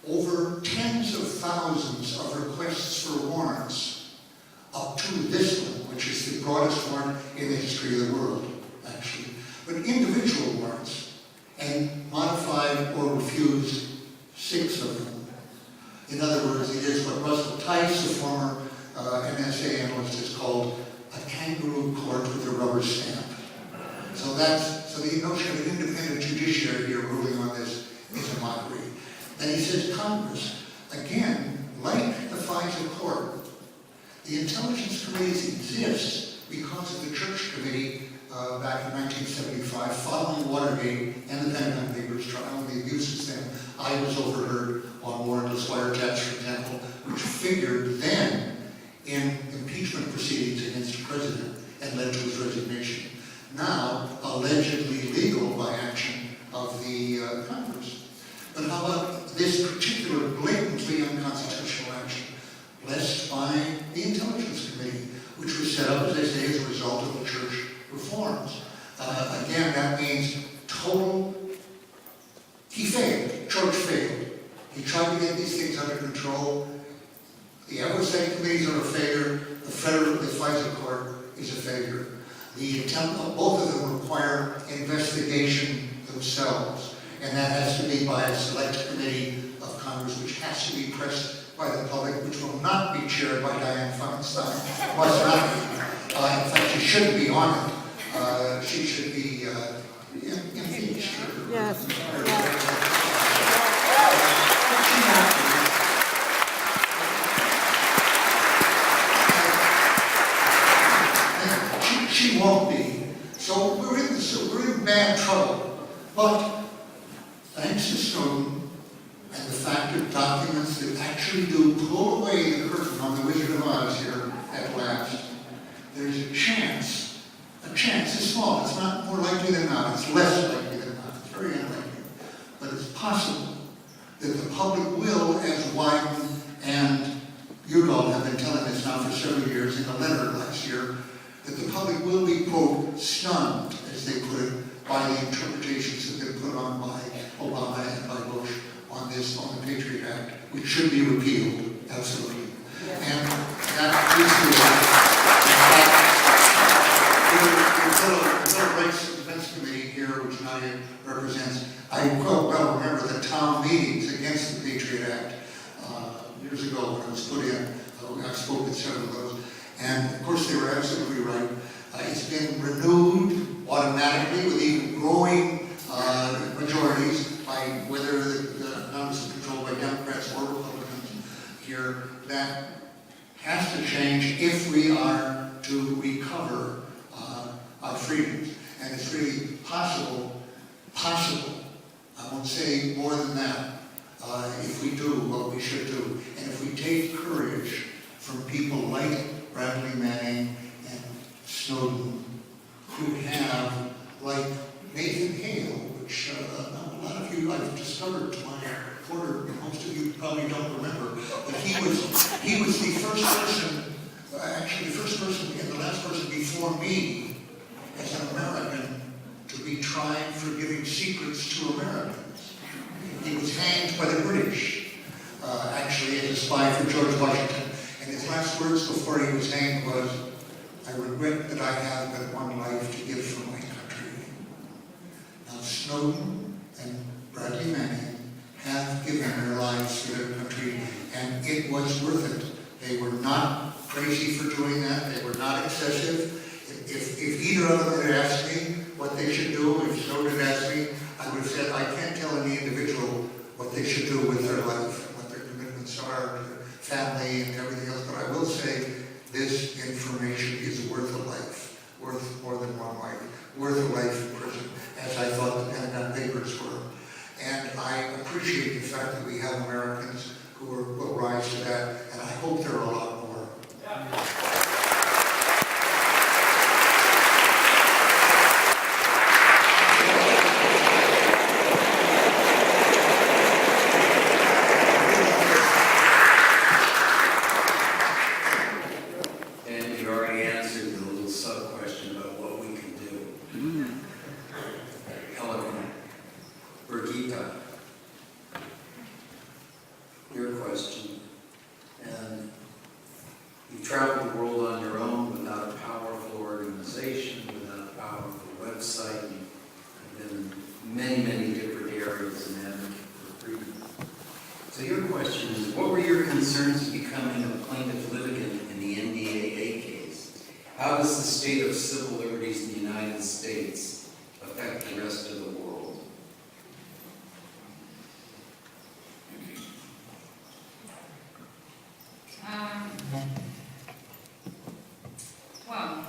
over tens of thousands of requests for warrants, up to this one, which is the broadest warrant in the history of the world, actually. But individual warrants So the notion of an independent judiciary here ruling on this is a mockery. Then he says Congress, again, like the FISA court, the intelligence committees exist because of the Church Committee back in 1975, following Watergate and the Pentagon Papers trial and the abuses then. I was overheard on warrantless wiretaps, for example, which figured then in impeachment proceedings against the president and led to his resignation. Now, allegedly legal by action of the Congress. But how about this particular blatantly unconstitutional action, blessed by the Intelligence Committee, which was set up, as I say, as a result of the church reforms? Again, that means total, he failed, George failed. He tried to get these things under control. The oversight committees are a failure. The FISA court is a failure. Both of them require investigation themselves, and that has to be by a select committee of Congress, which has to be pressed by the public, which will not be chaired by Dianne Feinstein. Must not be. In fact, she shouldn't be on it. She should be impeached. Yes. She won't be. So we're in bad trouble. But thanks to Snowden and the fact of documents that actually do pull away the curtain on the Wizard of Oz here at last, there's a chance. A chance is small. It's not more likely than not. It's less likely than not. It's very unlikely. But it's possible that the public will, as Wyden and Udall have been telling us now for several years in a letter last year, that the public will be, quote, stunned, as they put it, by the interpretations that have been put on by Obama and by Bush on the Patriot Act, which should be repealed, absolutely. Yeah. And that is the Bill of Rights Defense Committee here, which Nadia represents. I well remember the town meetings against the Patriot Act years ago when it was put in. I spoke at several of those. And of course they were absolutely right. It's been renewed automatically with even growing majorities by whether the Congress is controlled by Democrats or Republicans here. That has to change if we are to recover our freedoms. And it's really possible, I won't say more than that, if we do what we should do. And if we take courage from people like Bradley Manning and Snowden, who have, like Nathan Hale, which a lot of you I've discovered to my quarter, most of you probably don't remember, but he was the first person, actually the first person and the last person before me as an American to be tried for giving secrets to Americans. He was hanged by the British, actually as a spy for George Washington. And his last words before he was hanged was, "I regret that I have but one life to give for my country." Now Snowden and Bradley Manning have given their lives for their country, and it was worth it. They were not crazy for doing that. They were not excessive. If either of them had asked me what they should do, if Snowden had asked me, I would have said, I can't tell any individual what they should do with their life, what their commitments are to their family and everything else, but I will say this information is worth a life, worth more than one life, worth a life in prison, as I thought the Pentagon Papers were. And I appreciate the fact that we have Americans who will rise to that, and I hope there are a lot more. Birgitta, your question, and you've traveled the world on your own without a powerful organization, without a powerful website. You've been in many, many different areas and advocate for freedom. So your question is, what were your concerns in becoming a plaintiff litigant in the NDAA case? How does the state of civil liberties in the United States affect the rest of the world? Well,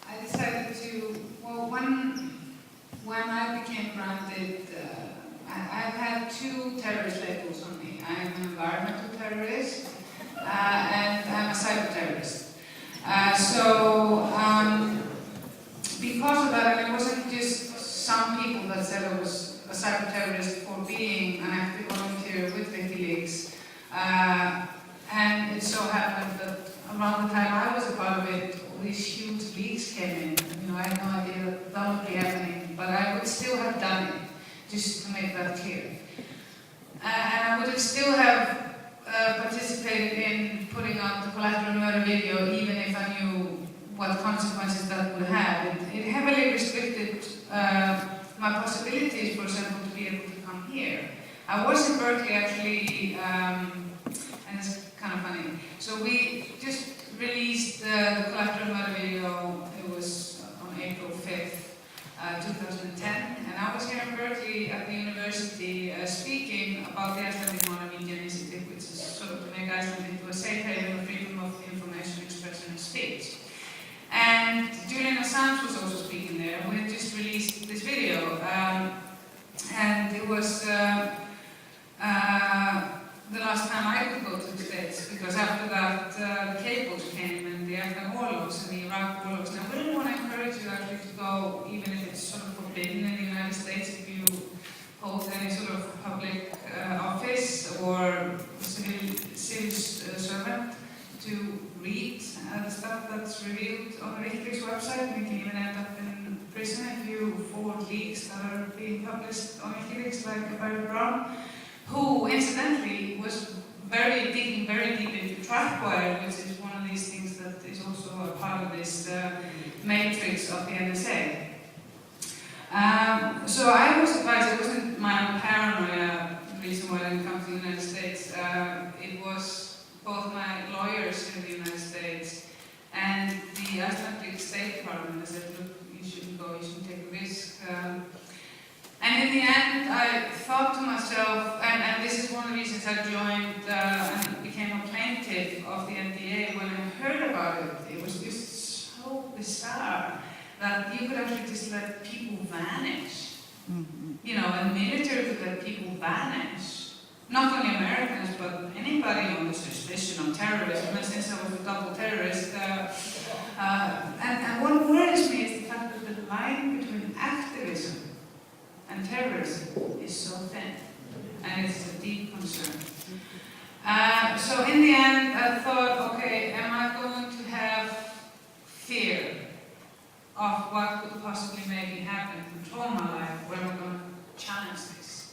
I decided to, well, when I became granted, I've had 2 terrorist labels on me. I'm an environmental terrorist, and I'm a cyber terrorist. Because of that, and it wasn't just some people that said I was a cyber terrorist for being an active volunteer with Wikileaks, and it so happened that around the time I was a part of it, all these huge leaks came in. You know, I had no idea that would be happening, but I would still have done it, just to make that clear. And I would have still have participated in putting out the collateral murder video, even if I knew what consequences that would have. It heavily restricted my possibilities, for example, to be able to come here. I was in Berkeley actually, and it's kind of funny. So we just released the collateral murder video. It was on April 5th, 2010, and I was here in Berkeley at the university speaking about the Icelandic Parliament initiative, which is sort of to make Iceland into a safe haven of freedom of information, expression, and speech. And Julian Assange was also speaking there. We had just released this video, and it was the last time I could go to the States, because after that the cables came and the Afghan warlords and the Iraq warlords. And I wouldn't want to encourage you actually to go, even if it's sort of forbidden in the United States, if you hold any sort of public office or civil servant, to read the stuff that's revealed on the Wikileaks website. You can even end up in prison if you forward leaks that are being published on Wikileaks, like Barry Brown, who incidentally was digging very deep into tripwire, which is one of these things that is also a part of this matrix of the NSA. So I was advised, it wasn't my own paranoia the reason why I didn't come to the United States. It was both my lawyers in the United States and the Icelandic State Parliament said, look, you shouldn't go, you shouldn't take a risk. And in the end, I thought to myself, and this is one of the reasons I joined and became a plaintiff of the NDAA. When I heard about it, it was just so bizarre that you could actually just let people vanish. You know, and the military could let people vanish. Not only Americans, but anybody on the suspicion of terrorism. And since I was a double terrorist, and what worries me is the fact that the line between activism and terrorism is so thin, and it's a deep concern. So in the end, I thought, okay, am I going to have fear of what could possibly maybe happen, control my life, or am I going to challenge this?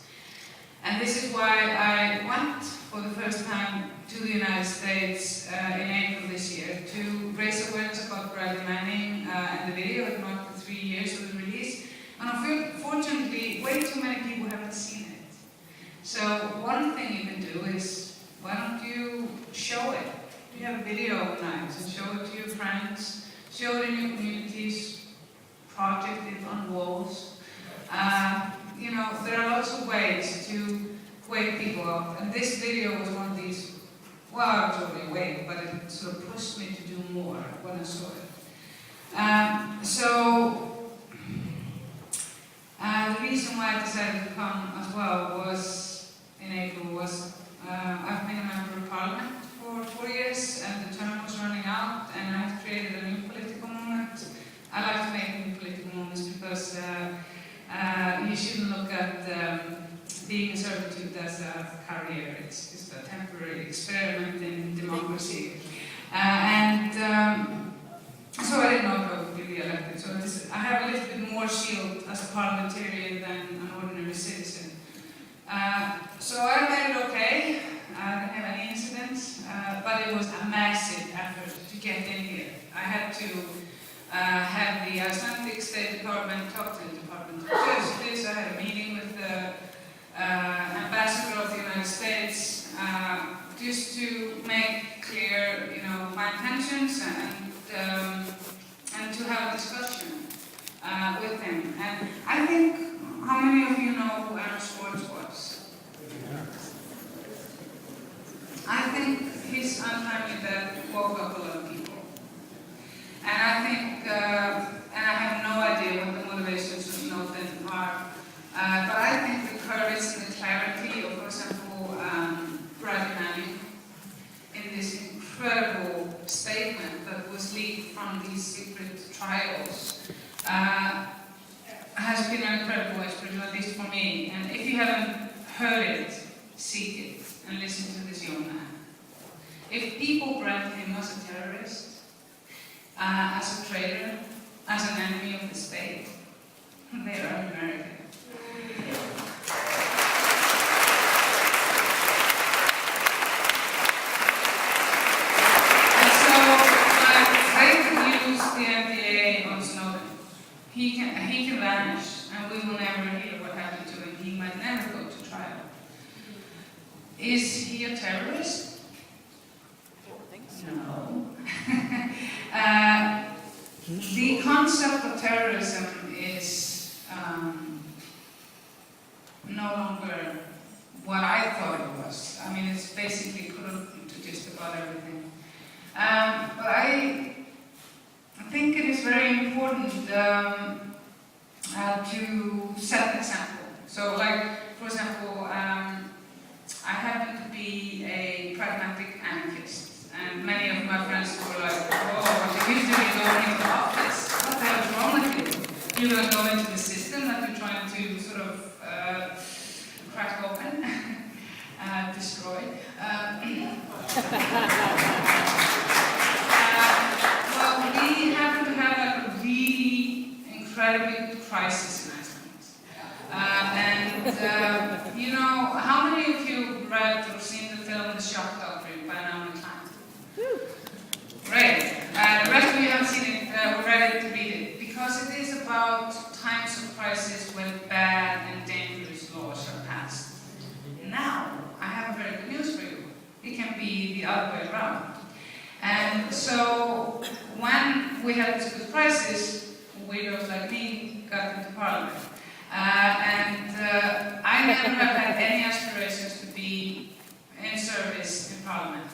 And this is why I went for the first time to the United States in April this year to raise awareness about Bradley Manning and the video. It marked the 3 years of the release. And unfortunately, way too many people haven't seen it. So one thing you can do is, why don't you show it? You have a video night and show it to your friends, show it in your communities, project it on walls. You know, there are lots of ways to wake people up, and this video was one of these. Well, I was already awake, but it sort of pushed me to do more when I saw it. The reason why I decided to come as well was, in April, was I've been a member of Parliament for 4 years, and the term was running out, and I've created a new political movement. I like to make new political movements because you shouldn't look at being a servitude as a career. It's just a temporary experiment in democracy. So I didn't know if I would be re-elected. So I have a little bit more shield as a parliamentarian than an ordinary citizen. So I made it okay. I didn't have any incidents, but it was a massive effort to get in here. I had to have the Icelandic State Department talk to the Department of Justice. I had a meeting with the ambassador of the United States just to make clear, you know, my intentions and to have a discussion with him. been an incredible experience, at least for me. And if you haven't heard it, seek it and listen to this young man. If people brand him as a terrorist, as a traitor, as an enemy of the state, they are American. And so, they could use the NDAA on Snowden. He can vanish, and we will never hear what happened to him. He might never go to trial. Is he a terrorist? No. The concept of terrorism is no longer what I thought it was. I mean, it's basically put into just about everything. But I think it is very important to set an example. So, like, for example, I happen to be a pragmatic anarchist, and many of my friends were like, "Oh, what are you doing going into office? What the hell is wrong with you? You're going to go into the system that you're trying to sort of crack open, destroy." Well, we happen to have a really incredibly good crisis in Iceland. You know, how many of you read or seen the film The Shock Doctrine by Nadia Kayyali? Great. The rest of you haven't seen it, we're ready to read it, because it is about times of crisis when bad and dangerous laws are passed. Now, I have very good news for you. It can be the other way around. And so, when we had this good crisis, weirdos like me got into Parliament. I never have had any aspirations to be in service in Parliament.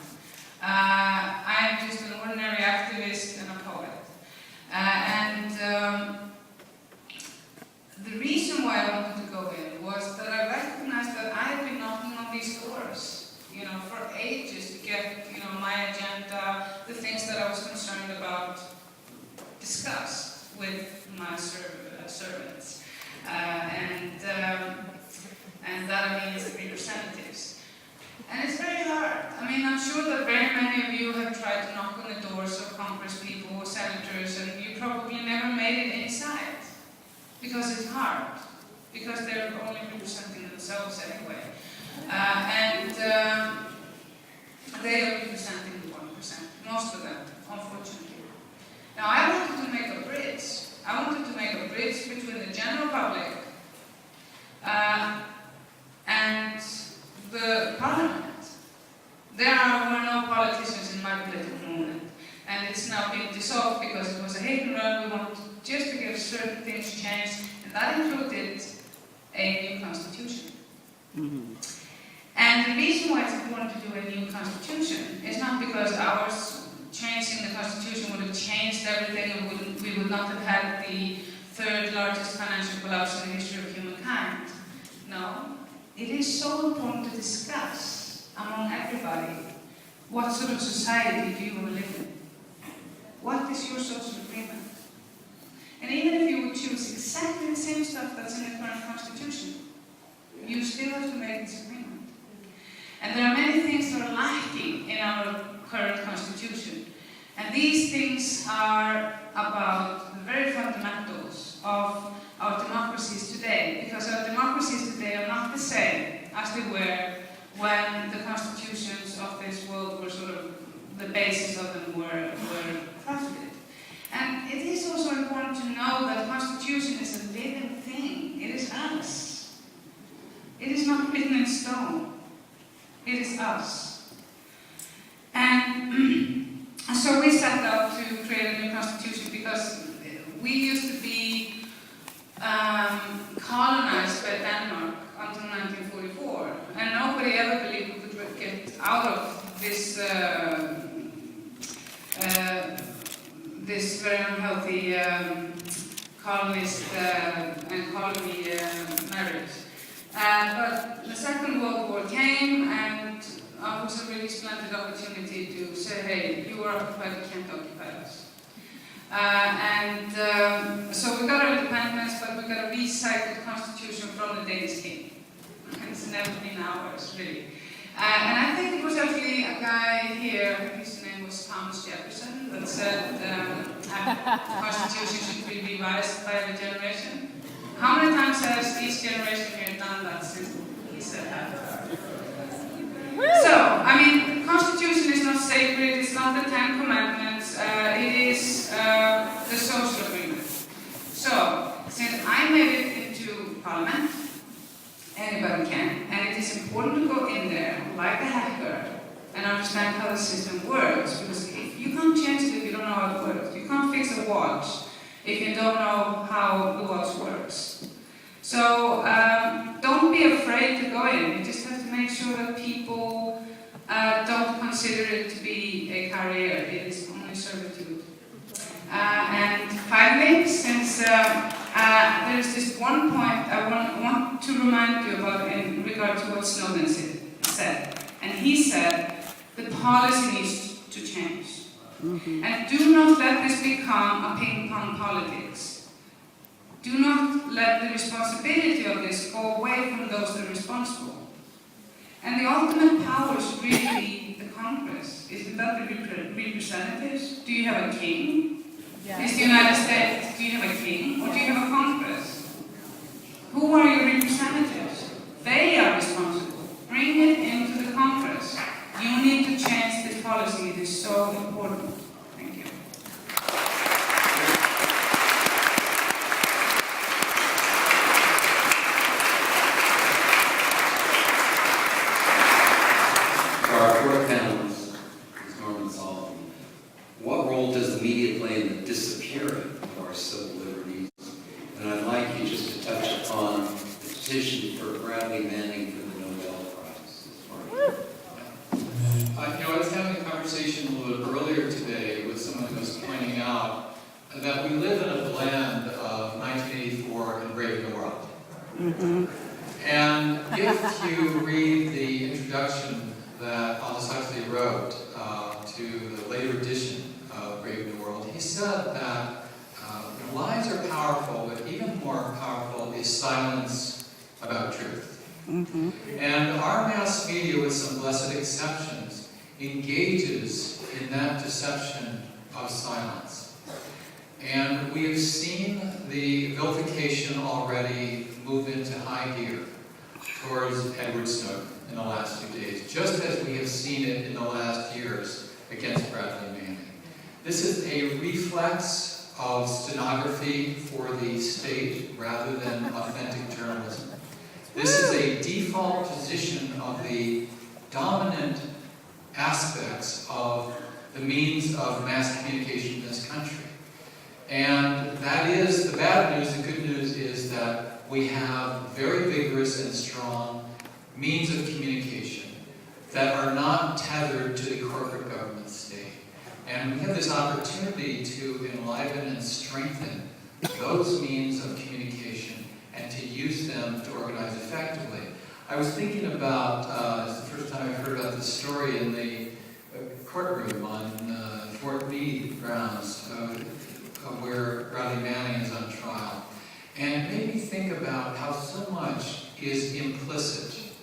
I'm just an ordinary activist and a poet. The reason why I wanted to go in was that I recognized that I had been knocking on these doors, you know, for ages to get, you know, my agenda, the things that I was concerned about, discussed with my servants. And that I mean is the representatives. And it's very hard. I mean, I'm sure that very many of you have tried to knock on the doors of Congress people or senators, and you probably never made it inside. Because it's hard. Because they're only representing themselves anyway. They are representing the 1%. Most of them, unfortunately. Now, I wanted to make a bridge. I wanted to make a bridge between the general public and the Parliament. There were no politicians in my political movement, and it's now been dissolved because it was a hit and run. We wanted just to get certain things changed, and that included a new constitution. Mm-hmm. And the reason why it's important to do a new constitution is not because ours changing the constitution would have changed everything, and we would not have had the third largest financial collapse in the history of humankind. No, it is so important to discuss among everybody what sort of society do you want to live in? What is your social agreement? And even if you would choose exactly the same stuff that's in the current constitution, you still have to make this agreement. And there are many things that are lacking in our current constitution. And these things are about the very fundamentals of our democracies today, because our democracies today are not the same as they were when the constitutions of this world were sort of, the basis of them were crafted. And it is also important to know that constitution is a living thing. It is us. It is not written in stone. It is us. And so we set out to create a new constitution because we used to be colonized by Denmark until 1944, and nobody ever believed we could get out of this this very unhealthy colonist and colony marriage. But the Second World War came, and it was a really splendid opportunity to say, hey, you are occupied, you can't occupy us. So we got our independence, but we look at a recycled constitution from the Danish king. And it's never been ours, really. And I think it was actually a guy here, his name was Thomas Jefferson, that said the constitution should be revised by every generation. How many times has each generation here done that since he said that? So, I mean, the Constitution is not sacred, it's not the Ten Commandments, it is the social agreement. So, since I made it into Parliament, anybody can, and it is important to go in there, like a hacker, and understand how the system works, because if you can't change it if you don't know how it works. You can't fix a watch if you don't know how the watch works. So, don't be afraid to go in. You just have to make sure that people don't consider it to be a career. It is only servitude. And finally, since there is this one point I want to remind you about in regard to what Snowden said. And he said, the policy needs to change. And do not let this become a ping-pong politics. Do not let the responsibility of this go away from those that are responsible. And the ultimate power is really the Congress. Isn't that the representatives? Do you have a king? Yeah. Is the United States, do you have a king or do you have a Congress? Who are your representatives? They are responsible. Bring it into the Congress. You need to change this policy. It is so important. Thank you. Our fourth panelist is Norman Sullivan. What role does the media play in the disappearing of our civil liberties? And I'd like you just to touch upon the petition for Bradley Manning for the Nobel Prize. I was having a conversation a little earlier today with someone who was pointing out that we live in a blend of 1984 and Brave New World. And if you read the introduction that Aldous Huxley wrote to the later edition of Brave New World, he said that lies are powerful, but even more powerful is silence about truth. And our mass media, with some blessed exceptions, engages in that deception of silence. And we have seen the vilification already move into high gear towards Edward Snowden in the last 2 days, just as we have seen it in the last years against Bradley Manning. This is a reflex of stenography for the state rather than authentic journalism. This is a default position of the dominant aspects of the means of mass communication in this country. And that is the bad news. The good news is that we have very vigorous and strong means of communication that are not tethered to the corporate government state. And we have this opportunity to enliven and strengthen those means of communication and to use them to organize effectively. I was thinking about, it's the first time I've heard about this story in the courtroom on Fort Meade grounds, where Bradley Manning is on trial. And it made me think about how so much is implicit.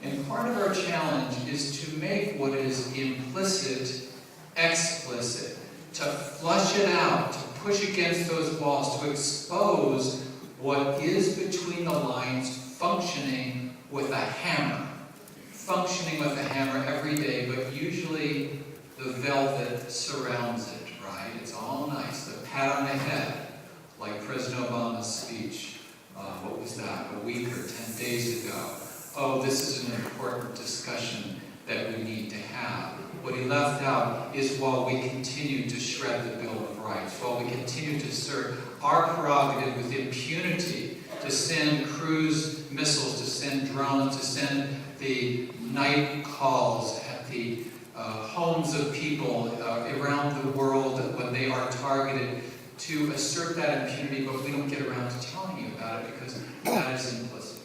And part of our challenge is to make what is implicit explicit, to flush it out, to push against those walls, to expose what is between the lines, functioning with a hammer. Functioning with a hammer every day, but usually the velvet surrounds it, right? It's all nice. The pat on the head, like President Obama's speech, what was that, a week or 10 days ago. Oh, this is an important discussion that we need to have. What he left out is while we continue to shred the Bill of Rights, while we continue to assert our prerogative with impunity to send cruise missiles, to send drones, to send the night calls at the homes of people around the world when they are targeted, to assert that impunity, but we don't get around to telling you about it because that is implicit.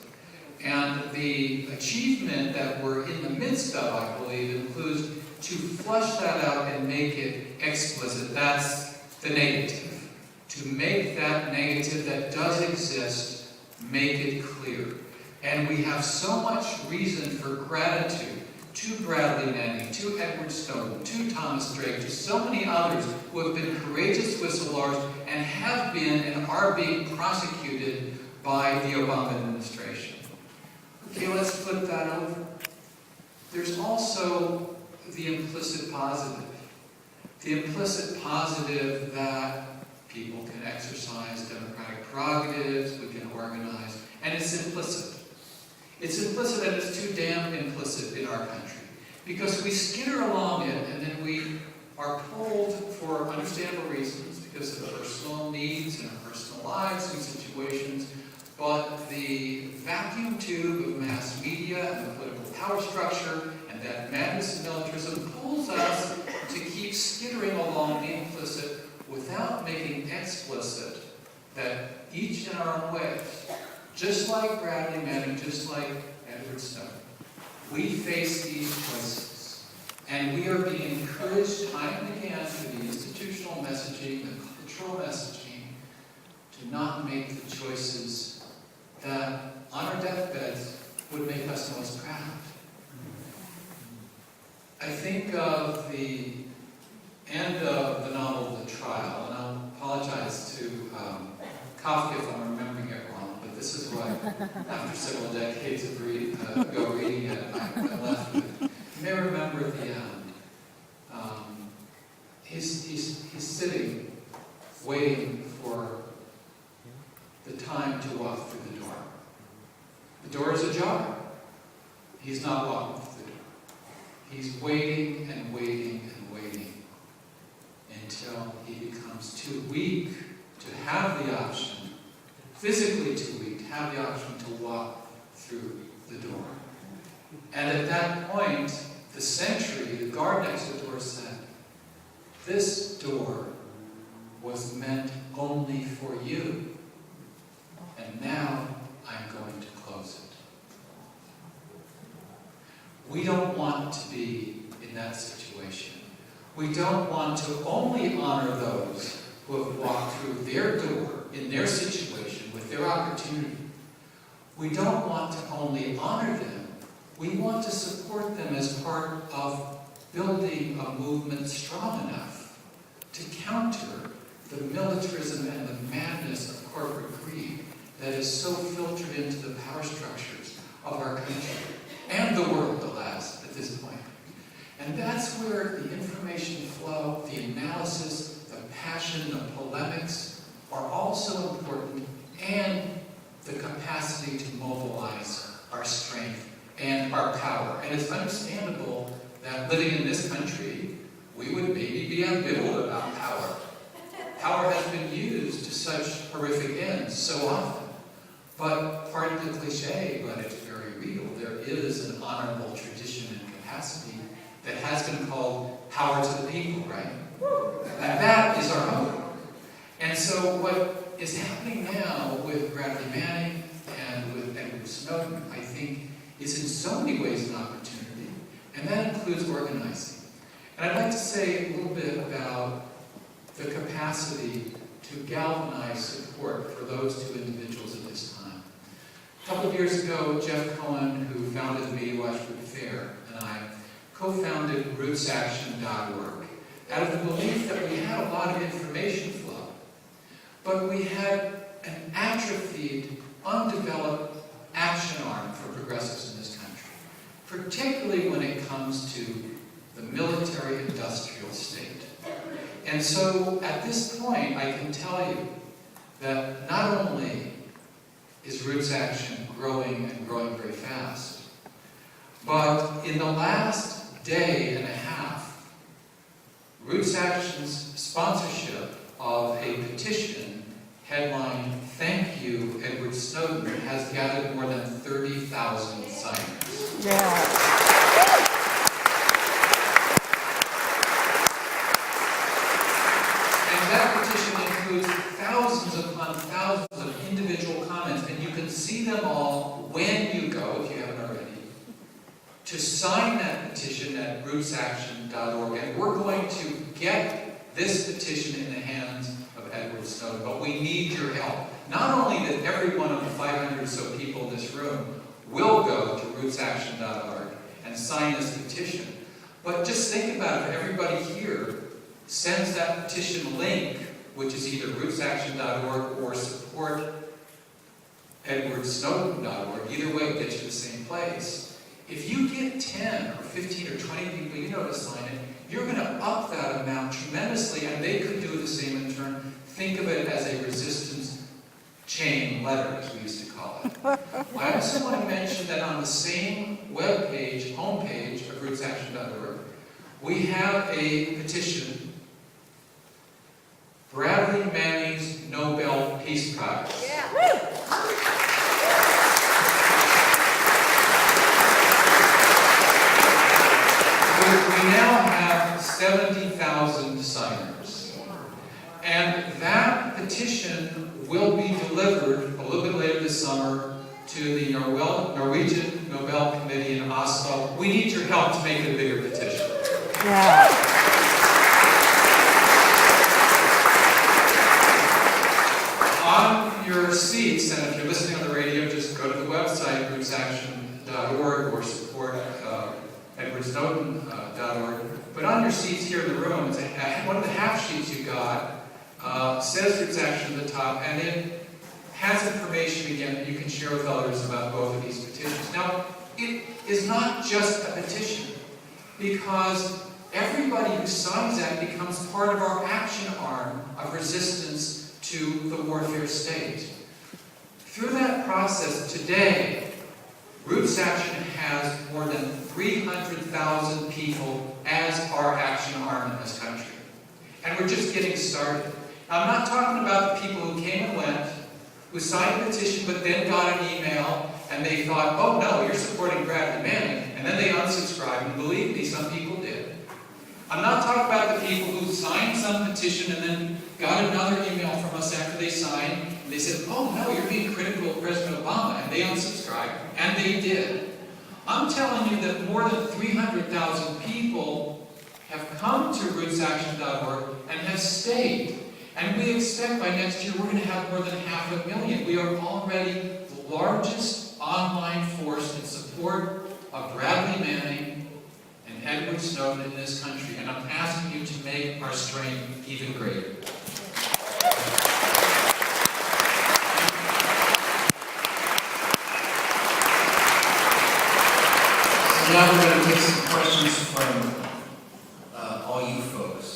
And the achievement that we're in the midst of, I believe, includes to flush that out and make it explicit. That's the negative. To make that negative that does exist make it clear. And we have so much reason for gratitude to Bradley Manning, to Edward Snowden, to Thomas Drake, to so many others who have been courageous whistleblowers and have been and are being prosecuted by the Obama administration. Okay, let's flip that over. There's also the implicit positive. The implicit positive that people can exercise democratic prerogatives, we can organize, and it's implicit. It's implicit and it's too damn implicit in our country. Because we skitter along it and then we are pulled for understandable reasons because of personal needs and our personal lives and situations. But the vacuum tube of mass media and the political power structure and that madness and militarism pulls us to keep skittering along the implicit without making explicit that each in our own ways, just like Bradley Manning, just like Edward Snowden, we face these choices. And we are being encouraged time and again through the institutional messaging, the cultural messaging, to not make the choices that on our deathbeds would make us most proud. I think of the end of the novel, The Trial, and I'll apologize to Kafka if I'm remembering it wrong, but this is what, after several decades of reading it, I'm left with. You may remember the end. He's sitting, waiting for the time to walk through the door. The door is ajar. He's not walking through the door. He's waiting and waiting and waiting until he becomes too weak to have the option, physically too weak to have the option to walk through the door. And at that point, the sentry, the guard next to the door said, "This door was meant only for you, and now I'm going to close it." We don't want to be in that situation. We don't want to only honor those who have walked through their door in their situation with their opportunity. We don't want to only honor them. We want to support them as part of building a movement strong enough to counter the militarism and the madness of corporate greed that is so filtered into the power structures of our country and the world, alas, at this point. And that's where the information flow, the analysis, the passion, the polemics are also important, and the capacity to mobilize our strength and our power. And it's understandable that living in this country, we would maybe be ambivalent about power. Power has been used to such horrific ends so often. But pardon the cliche, but it's very real. There is an honorable tradition and capacity that has been called power to the people, right? And that is our hope. And so what is happening now with Bradley Manning and with Edward Snowden, I think, is in so many ways an opportunity. And that includes organizing. And I'd like to say a little bit about the capacity to galvanize support for those two individuals at this time. A couple of years ago, Jeff Cohen, who founded the Media Watch Group Fair, and I co-founded rootsaction.org out of the belief that we had a lot of information flow, but we had an atrophied, undeveloped action arm for progressives in this country, particularly when it comes to the military-industrial state. And so at this point, I can tell you that not only is Roots Action growing and growing very fast, but in the last day and a half, Roots Action's sponsorship of a petition headlined "Thank You, Edward Snowden" has gathered more than 30,000 signers. Yeah. That petition includes thousands upon thousands of individual comments, and you can see them all when you go, if you haven't already, to sign that petition at rootsaction.org. And we're going to get this petition in the hands of Edward Snowden, but we need your help. not only that every one of the 500 or so people in this room will go to rootsaction.org and sign this petition, but just think about it, if everybody here sends that petition link, which is either rootsaction.org or supportedwardsnowden.org, either way it gets you the same place. If you get 10 or 15 or 20 people you know to sign it, you're going to up that amount tremendously, and they could do the same in turn. Think of it as a resistance chain letter, as we used to call it. I also want to mention that on the same webpage, homepage of rootsaction.org, we have a petition, Bradley Manning's Nobel Peace Prize. Yeah. We now have 70,000 signers. And that petition will be delivered a little bit later this summer to the Norwegian Nobel Committee in Oslo. We need your help to make it a bigger petition. Yeah. On your seats, and if you're listening on the radio, just go to the website, rootsaction.org, or support edwardsnowden.org. But on your seats here in the room, it's one of the half sheets you got says Roots Action at the top, and it has information again that you can share with others about both of these petitions. Now, it is not just a petition, because everybody who signs that becomes part of our action arm of resistance to the warfare state. Through that process today, Roots Action has more than 300,000 people as our action arm in this country. And we're just getting started. Now, I'm not talking about the people who came and went, who signed a petition but then got an email and they thought, oh no, you're supporting Bradley Manning, and then they unsubscribed, and believe me, some people did. I'm not talking about the people who signed some petition and then got another email from us after they signed, and they said, oh no, you're being critical of President Obama, and they unsubscribed, and they did. I'm telling you that more than 300,000 people have come to rootsaction.org and have stayed. And we expect by next year we're going to have more than 500,000. We are already the largest online force in support of Bradley Manning and Edward Snowden in this country. And I'm asking you to make our strength even greater. So now we're going to take some questions from all you folks.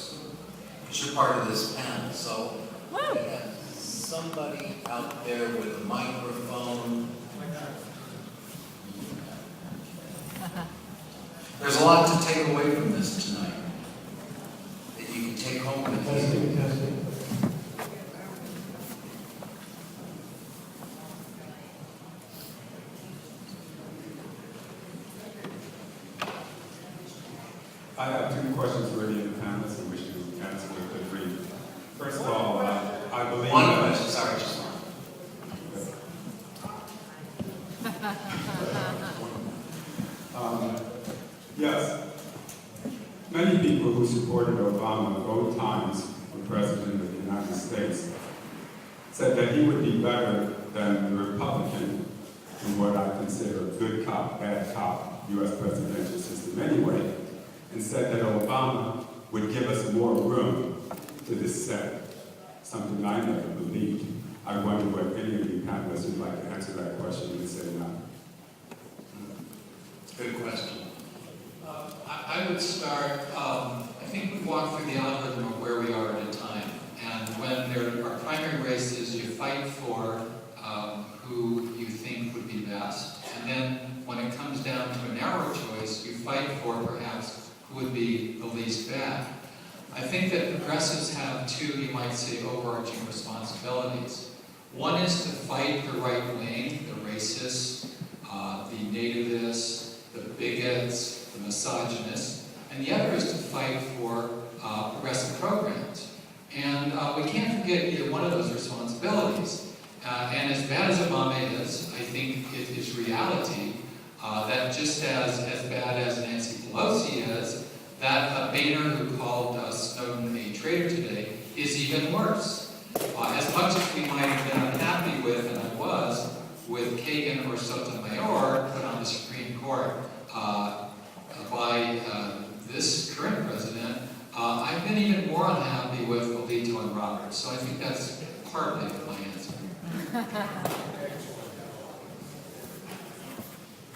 You're part of this panel, so we have somebody out there with a microphone. There's a lot to take away from this tonight that you can take home with you. I have two questions for the panelists and wish to answer with the brief. First of all, I believe... One question, sorry, just one. Yes. Many people who supported Obama both times for President of the United States said that he would be better than the Republican in what I consider a good cop, bad cop U.S. presidential system anyway, and said that Obama would give us more room to dissent, something I never believed. I wonder what any of you panelists would like to answer that question and say no. Good question. I would start, I think we walk through the algorithm of where we are at a time. And when there are primary races, you fight for who you think would be best. And then when it comes down to a narrow choice, you fight for perhaps who would be the least bad. I think that progressives have two, you might say, overarching responsibilities. One is to fight the right wing, the racists, the nativists, the bigots, the misogynists, and the other is to fight for progressive programs. And we can't forget either one of those responsibilities. And as bad as Obama is, I think it is reality that just as bad as Nancy Pelosi is, that Boehner, who called Snowden a traitor today, is even worse. as much as we might have been unhappy with, and I was, with Kagan or Sotomayor put on the Supreme Court by this current president, I've been even more unhappy with Alito and Roberts. So I think that's partly my answer.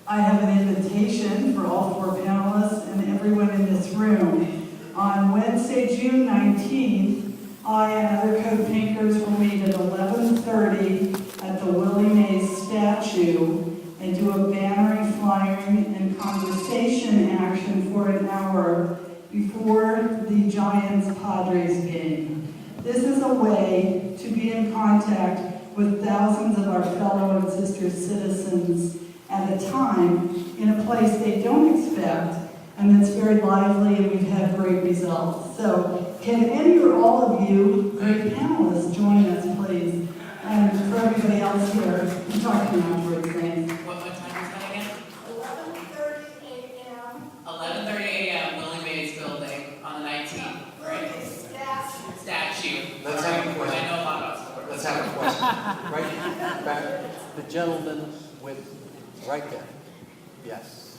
I have an invitation for all four panelists and everyone in this room. On Wednesday, June 19th, I and other code pinkers will meet at 11:30 at the Willie Mays statue and do a bannering, flyering, and conversation action for an hour before the Giants-Padres game. This is a way to be in contact with thousands of our fellow and sister citizens at a time in a place they don't expect, and that's very lively, and we've had great results. So can any or all of you, great panelists, join us, please? And for everybody else here, I'm talking afterwards, thanks. What time is that again? 11:30 a.m. 11:30 a.m. Willie Mays building on the 19th, right? Statue. Let's have a question. I know a lot about sports. Let's have a question. Right back, the gentleman with, right there. Yes.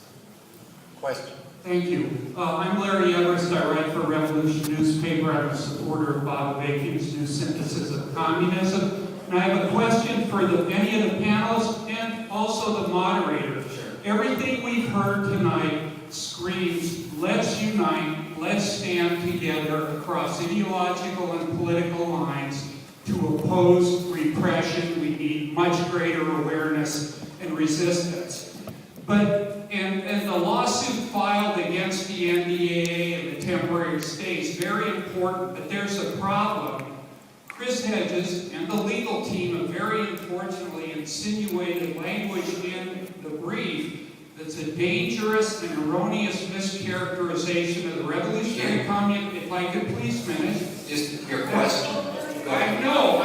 Question. Thank you. I'm Larry Everest. I write for Revolution newspaper. I'm a supporter of Bob Avakian's new synthesis of communism. And I have a question for any of the panelists and also the moderator. Sure. Everything we've heard tonight screams, let's unite, let's stand together across ideological and political lines to oppose repression. We need much greater awareness and resistance. But, and the lawsuit filed against the NDAA and the temporary stay is very important, but there's a problem. Chris Hedges and the legal team have very unfortunately insinuated language in the brief that's a dangerous and erroneous mischaracterization of the Revolutionary Communist. If I could please finish. Just your question. I know,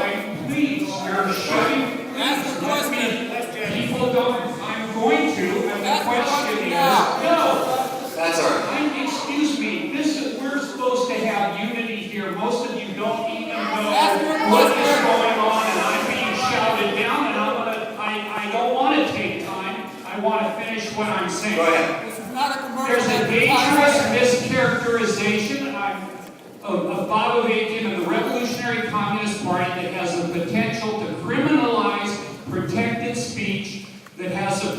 please, you're shutting. Ask the question. People don't, I'm going to, and the question is, no. That's all right. Excuse me, we're supposed to have unity here. Most of you don't even know what is going on, and I'm being shouted down, and I don't want to take time. I want to finish what I'm saying. Go ahead. This is not a commercial. There's a dangerous mischaracterization of Bob Avakian and the Revolutionary Communist Party that has the potential to criminalize protected speech, that has the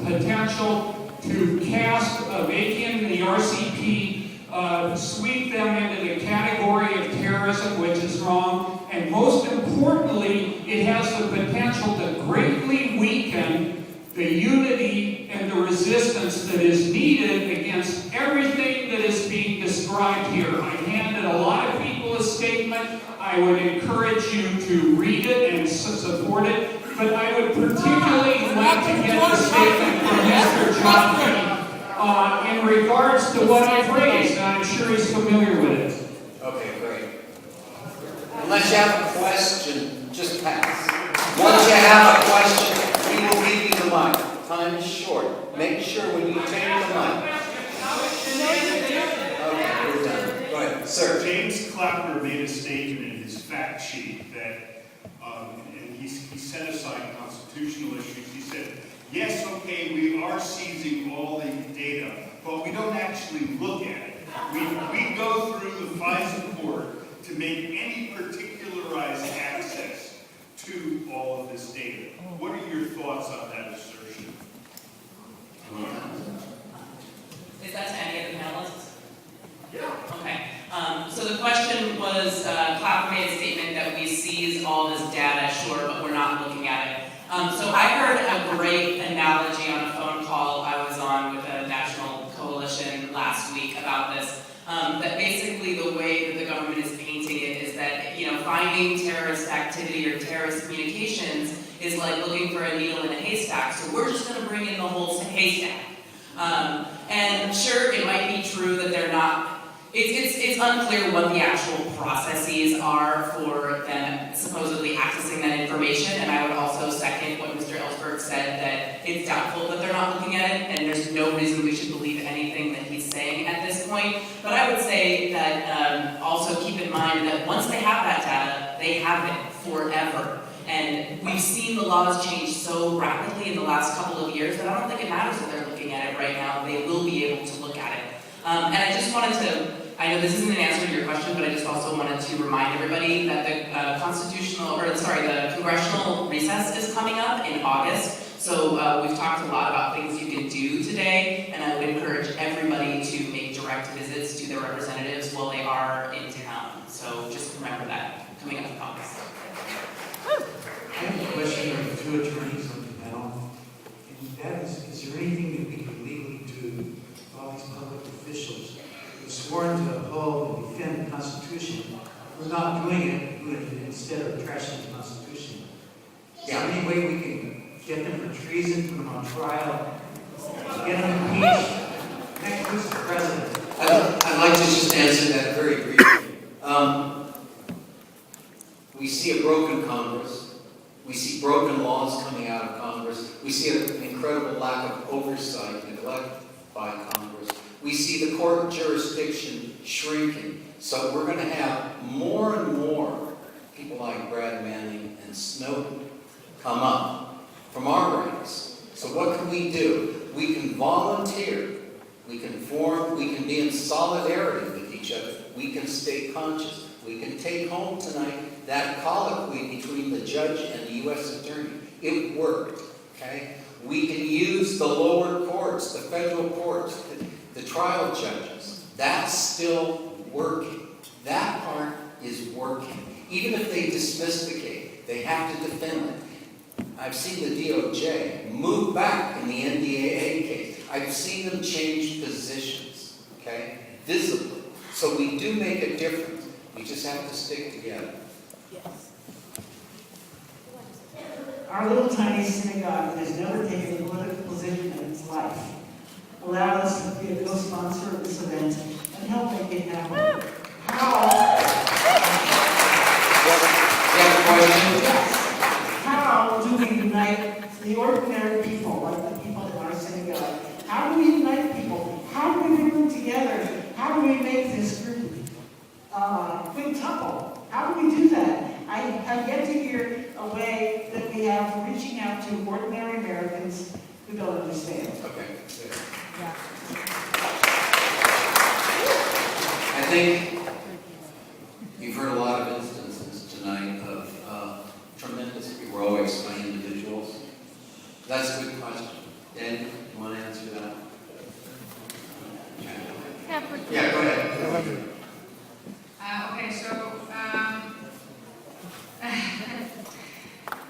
potential to cast Avakian and the RCP, sweep them into the category of terrorism, which is wrong, and most importantly, it has the potential to greatly weaken the unity and the resistance that is needed against everything that is being described here. I handed a lot of people a statement. I would encourage you to read it and support it, but I would particularly like to get the statement from Mr. Jonsdottir in regards to what I've raised, and I'm sure he's familiar with it. Okay, great. Unless you have a question, just pass. Once you have a question, we will give you the mic. Time is short. Make sure when you take the mic. Okay, we're done. Go ahead, sir. James Clapper made a statement in his fact sheet that, and he set aside constitutional issues. He said, yes, okay, we are seizing all the data, but we don't actually look at it. We go through the FISA court to make any particularized access to all of this data. What are your thoughts on that assertion? Is that to any of the panelists? Yeah. Okay. So the question was, Clapper made a statement that we seize all this data, sure, but we're not looking at it. So I heard a great analogy on a phone call I was on with a national coalition last week about this. That basically the way that the government is painting it is that, finding terrorist activity or terrorist communications is like looking for a needle in a haystack. So we're just going to bring in the whole haystack. And sure, it might be true that they're not. It's unclear what the actual processes are for them supposedly accessing that information, and I would also second what Mr. Ellsberg said, that it's doubtful that they're not looking at it, and there's no reason we should believe anything that he's saying at this point. But I would say that also keep in mind that once they have that data, they have it forever. And we've seen the laws change so rapidly in the last couple of years that I don't think it matters that they're looking at it right now. They will be able to look at it. And I just wanted to, I know this isn't an answer to your question, but I just also wanted to remind everybody that the the congressional recess is coming up in August. So we've talked a lot about things you can do today, and I would encourage everybody to make direct visits to their representatives while they are in town. So just remember that coming up in August. I have a question of the two attorneys on the panel, and that is there anything that we can legally do with all these public officials who are sworn to uphold and defend the Constitution? We're not doing it instead of trashing the Constitution. Is there any way we can get them for treason, put them on trial, get them impeached? Next, who's the president? I'd like to just answer that very briefly. We see a broken Congress. We see broken laws coming out of Congress. We see an incredible lack of oversight, neglect by Congress. We see the court jurisdiction shrinking. So we're going to have more and more people like Brad Manning and Snowden come up from our ranks. So what can we do? We can volunteer. We can form. We can be in solidarity with each other. We can stay conscious. We can take home tonight that colloquy between the judge and the U.S. attorney. It worked, okay? We can use the lower courts, the federal courts, the trial judges. That's still working. That part is working. Even if they dismiss the case, they have to defend it. I've seen the DOJ move back in the NDAA case. I've seen them change positions, okay, visibly. So we do make a difference. We just have to stick together. Our little tiny synagogue that has never taken a political position in its life allowed us to be a co-sponsor of this event and help make it happen. How? Yes. How do we unite the ordinary people, like the people in our synagogue? How do we unite people? How do we bring them together? How do we make this group quintuple? How do we do that? I have yet to hear a way that we have for reaching out to ordinary Americans who don't understand. Okay. Yeah. I think you've heard a lot of instances tonight of tremendous heroics by individuals. That's a good question. Dan, you want to answer that? Yeah, go ahead. Okay, so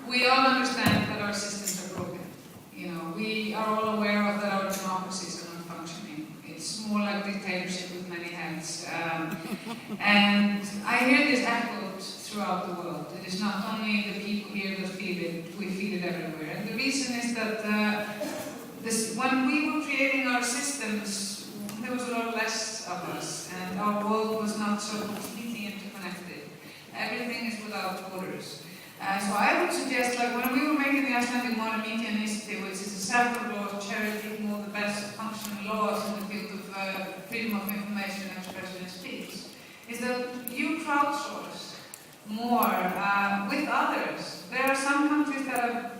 we all understand that our systems are broken. You know, we are all aware of that our democracies are not functioning. It's more like dictatorship with many heads. And I hear this echoed throughout the world. It is not only the people here that feel it, we feel it everywhere. And the reason is that when we were creating our systems, there was a lot less of us, and our world was not so completely interconnected. Everything is without borders. So I would suggest, like when we were making the Icelandic Media Initiative, which is a separate law cherry-picking all the best functioning laws in the field of freedom of information, expression, and speech, is that you crowdsource more with others. There are some countries that have,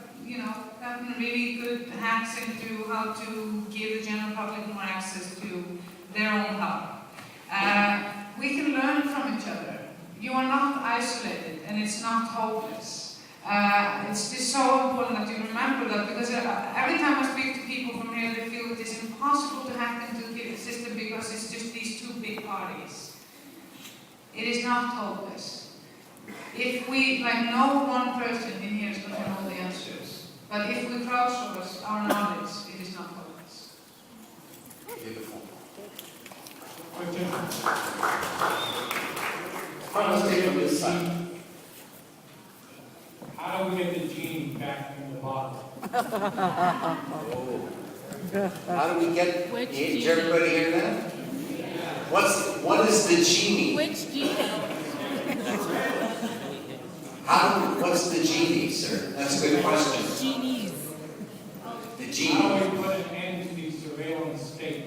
gotten really good hacks into how to give the general public more access to their own hub. We can learn from each other. You are not isolated, and it's not hopeless. It's just so important that you remember that, because every time I speak to people from here, they feel it is impossible to hack into the system because it's just these two big parties. It is not hopeless. If we, no one person in here is going to have all the answers, but if we crowdsource our knowledge, it is not hopeless. Beautiful. Let's take from this side. How do we get the genie back in the bottle? How do we get? Did everybody hear that? What is the genie? Which genie? What's the genie, sir? That's a good question. Genies. The How genie. do we put an end to the surveillance state?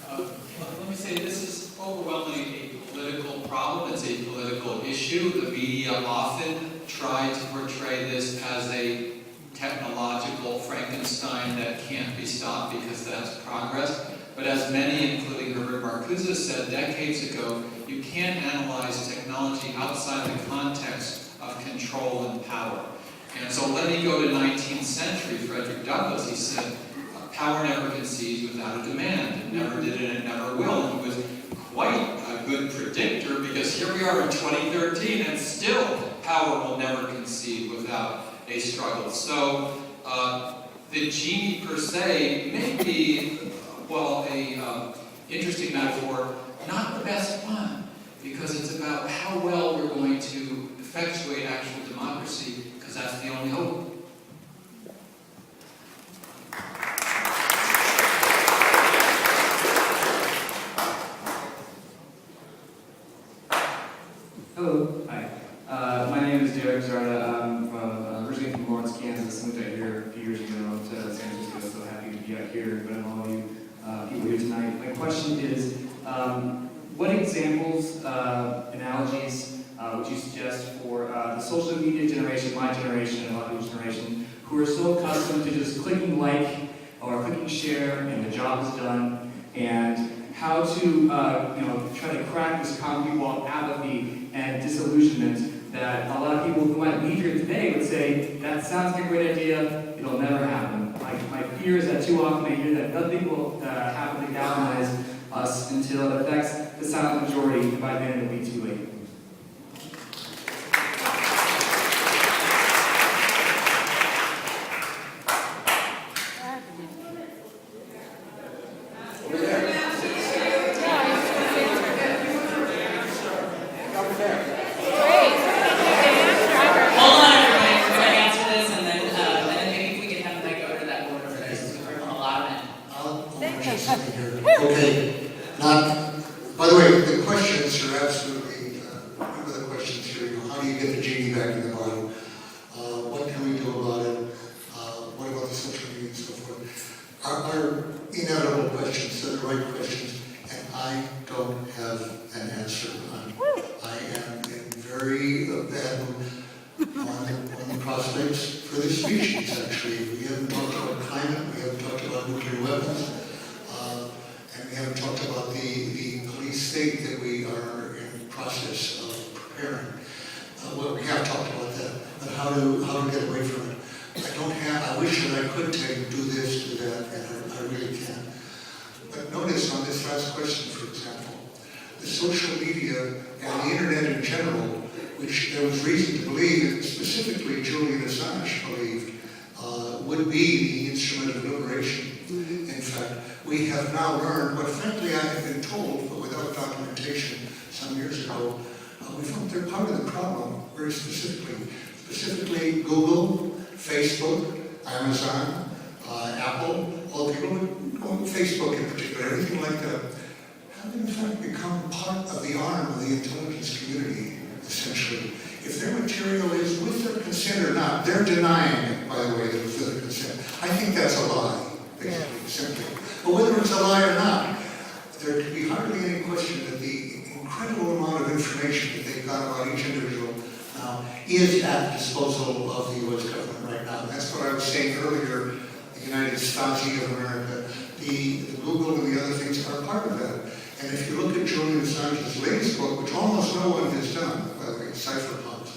Let me say, this is overwhelmingly a political problem. It's a political issue. The media media often try to portray this as a technological Frankenstein that can't be stopped because that's progress. But as many, including Herbert Marcuse, said decades ago, you can't analyze technology outside the context of control and power. And so let me go to 19th century Frederick Douglass. He said, power never concedes without a demand. It never did and it never will. And he was quite a good predictor, because here we are in 2013 and still power will never concede without a struggle. So the genie per se may be, well, a interesting metaphor, not the best one, because it's about how well we're going to effectuate actual democracy, because that's the only hope. Hello, hi. My name is Derek Zarda. I'm from originally from Lawrence, Kansas. Moved out here a few years ago to San Francisco. So happy to be out here in front of all you people here tonight. My question is, what examples, analogies would you suggest for the social media generation, my generation, and a lot of people's generation, who are so accustomed to just clicking like or clicking share and the job is done, and how to try to crack this concrete wall of apathy and disillusionment that a lot of people who might leave here today would say, that sounds like a great idea, it'll never happen. My fear is that too often I hear that nothing will happen to galvanize us until it affects the silent majority, and by then it'll be too late. Okay. Now, by the way, the questions are absolutely, remember the questions here, how do you get the genie back in the bottle? What can we do about it? What about the social media and so forth? Are inevitable questions, they're the right questions, and I don't have an answer. I am in very bad mood on the prospects for this species, actually. We haven't talked about climate, we haven't talked about nuclear weapons, and we haven't talked about the police state that we are in the process of preparing. Well, we have talked about that, but how to get away from it. I wish that I could tell you do this, do that, and I really can't. But notice on this last question, for example, the social media and the internet in general, which there was reason to believe, and specifically Julian Assange believed, would be the instrument of liberation. In fact, we have now learned what frankly I have been told, but without documentation some years ago, we found they're part of the problem very specifically. Specifically Google, Facebook, Amazon, Apple, all people, Facebook in particular, everything like that, have in fact become part of the arm of the intelligence community, essentially. If their material is with their consent or not, they're denying it, by the way, that it's with their consent. I think that's a lie, basically, simply. But whether it's a lie or not, there can be hardly any question that the incredible amount of information that they've got about each individual now is at the disposal of the U.S. government right now. And that's what I was saying earlier, the United Stasi of America, the Google and the other things are part of that. And if you look at Julian Assange's latest book, which almost no one has done, by the way, Cypherpunks,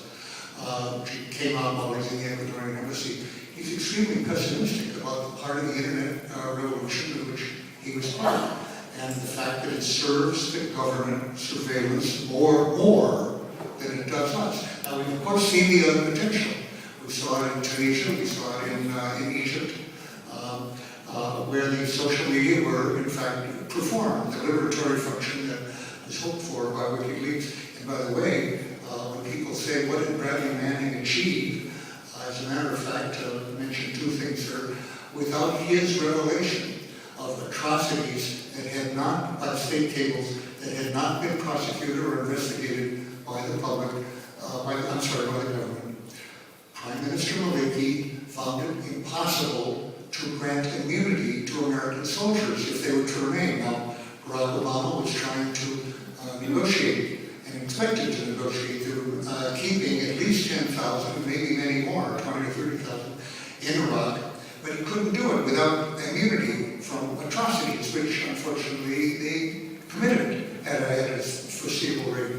which came out while he was in the Ecuadorian embassy, he's extremely pessimistic about the part of the internet revolution in which he was part of. And the fact that it serves the government surveillance more than it does us. Now, we've of course seen the other potential. We saw it in Tunisia, we saw it in Egypt, where the social media were, in fact, performed the liberatory function that was hoped for by WikiLeaks. And by the way, when people say, what did Bradley Manning achieve? As a matter of fact, mention two things here. Without his revelation of atrocities that had not, by state cables, that had not been prosecuted or investigated by the public, by the government, Prime Minister Maliki found it impossible to grant immunity to American soldiers if they were to remain. Now, Barack Obama was trying to negotiate and expected to negotiate through keeping at least 10,000, and maybe many more, 20 to 30,000, in Iraq. But he couldn't do it without immunity from atrocities, which unfortunately they committed at a foreseeable rate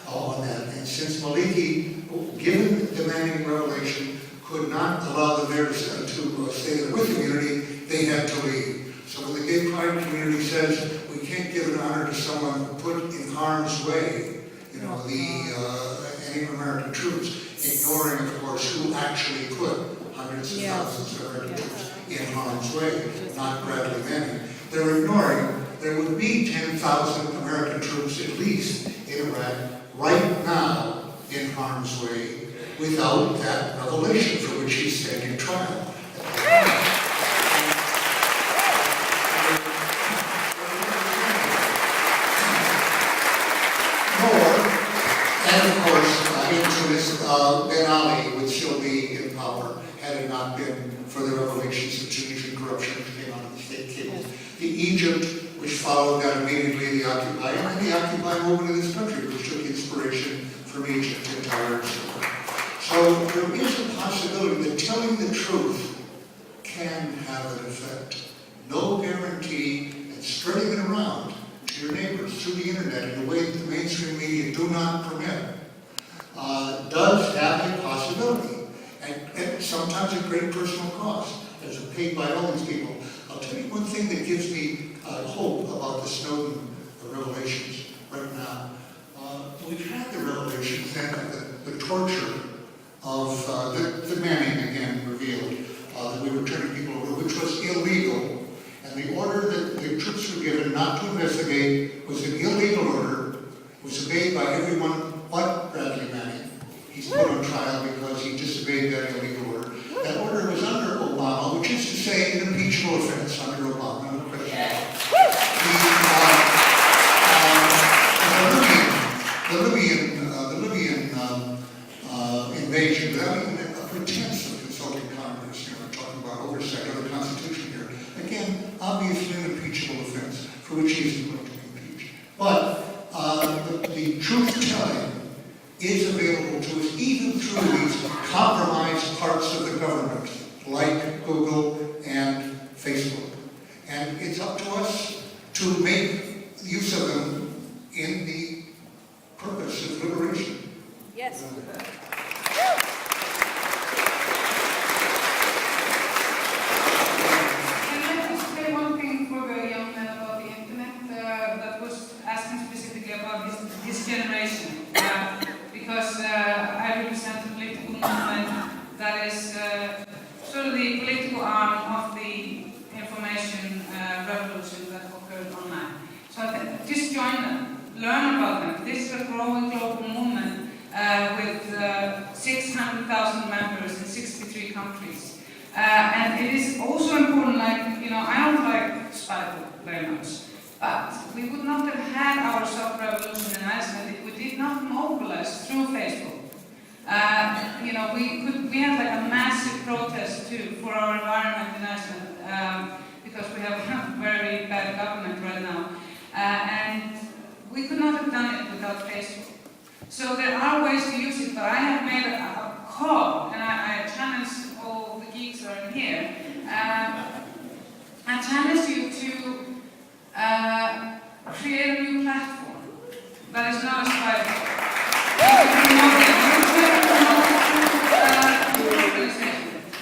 on that. And since Maliki, given the Manning revelation, could not allow the mayors to stay there with immunity, they had to leave. So when the gay pride community says we can't give an honor to someone put in harm's way, any American troops, ignoring, of course, who actually put hundreds of thousands of American troops in harm's way, not Bradley Manning. They're ignoring there would be 10,000 American troops at least in Iraq right now in harm's way without that revelation for which he's standing trial. And of course, infamous Ben Ali would still be in power had it not been for the revelations of Tunisian corruption which came out of the state cable. The Egypt, which followed that immediately, the Occupy, and the Occupy movement in this country, which took inspiration from Egypt entirely. So there is a possibility that telling the truth can have an effect. No guarantee, and spreading it around to your neighbors through the internet in a way that the mainstream media do not permit, does have a possibility, and sometimes at great personal cost, as paid by all these people. I'll tell you one thing that gives me hope about the Snowden revelations right now. We've had the revelations and the torture of the Manning again revealed, that we were turning people over, which was illegal. And the order that the troops were given not to investigate was an illegal order. It was obeyed by everyone but Bradley Manning. He's put on trial because he disobeyed that illegal order. That order was under Obama, which is to say an impeachable offense under Obama, no question. The Libyan invasion, without even a pretense of consulting Congress, we're talking about oversight of the Constitution here. Again, obviously an impeachable offense for which he is going to be impeached. But the truth-telling is available to us even through these compromised parts of the government, like Google and Facebook. And it's up to us to make use of them in the purpose of liberation. Yes. Can I just say one thing for the young man about the internet that was asking specifically about this generation? Because I represent a political movement that is sort of the political arm of the information revolution that occurred online. So just join them, learn about them. This is a growing global movement with 600,000 members in 63 countries. And it is also important, I don't like Spyfall very much, but we would not have had our self-revolution in Iceland if we did not mobilize through Facebook. We had like a massive protest too for our environment in Iceland because we have a very bad government right now. And we could not have done it without Facebook. So there are ways to use it, but I have made a call, and I challenge all the geeks that are in here. I challenge you to create a new platform that is not a Spyfall.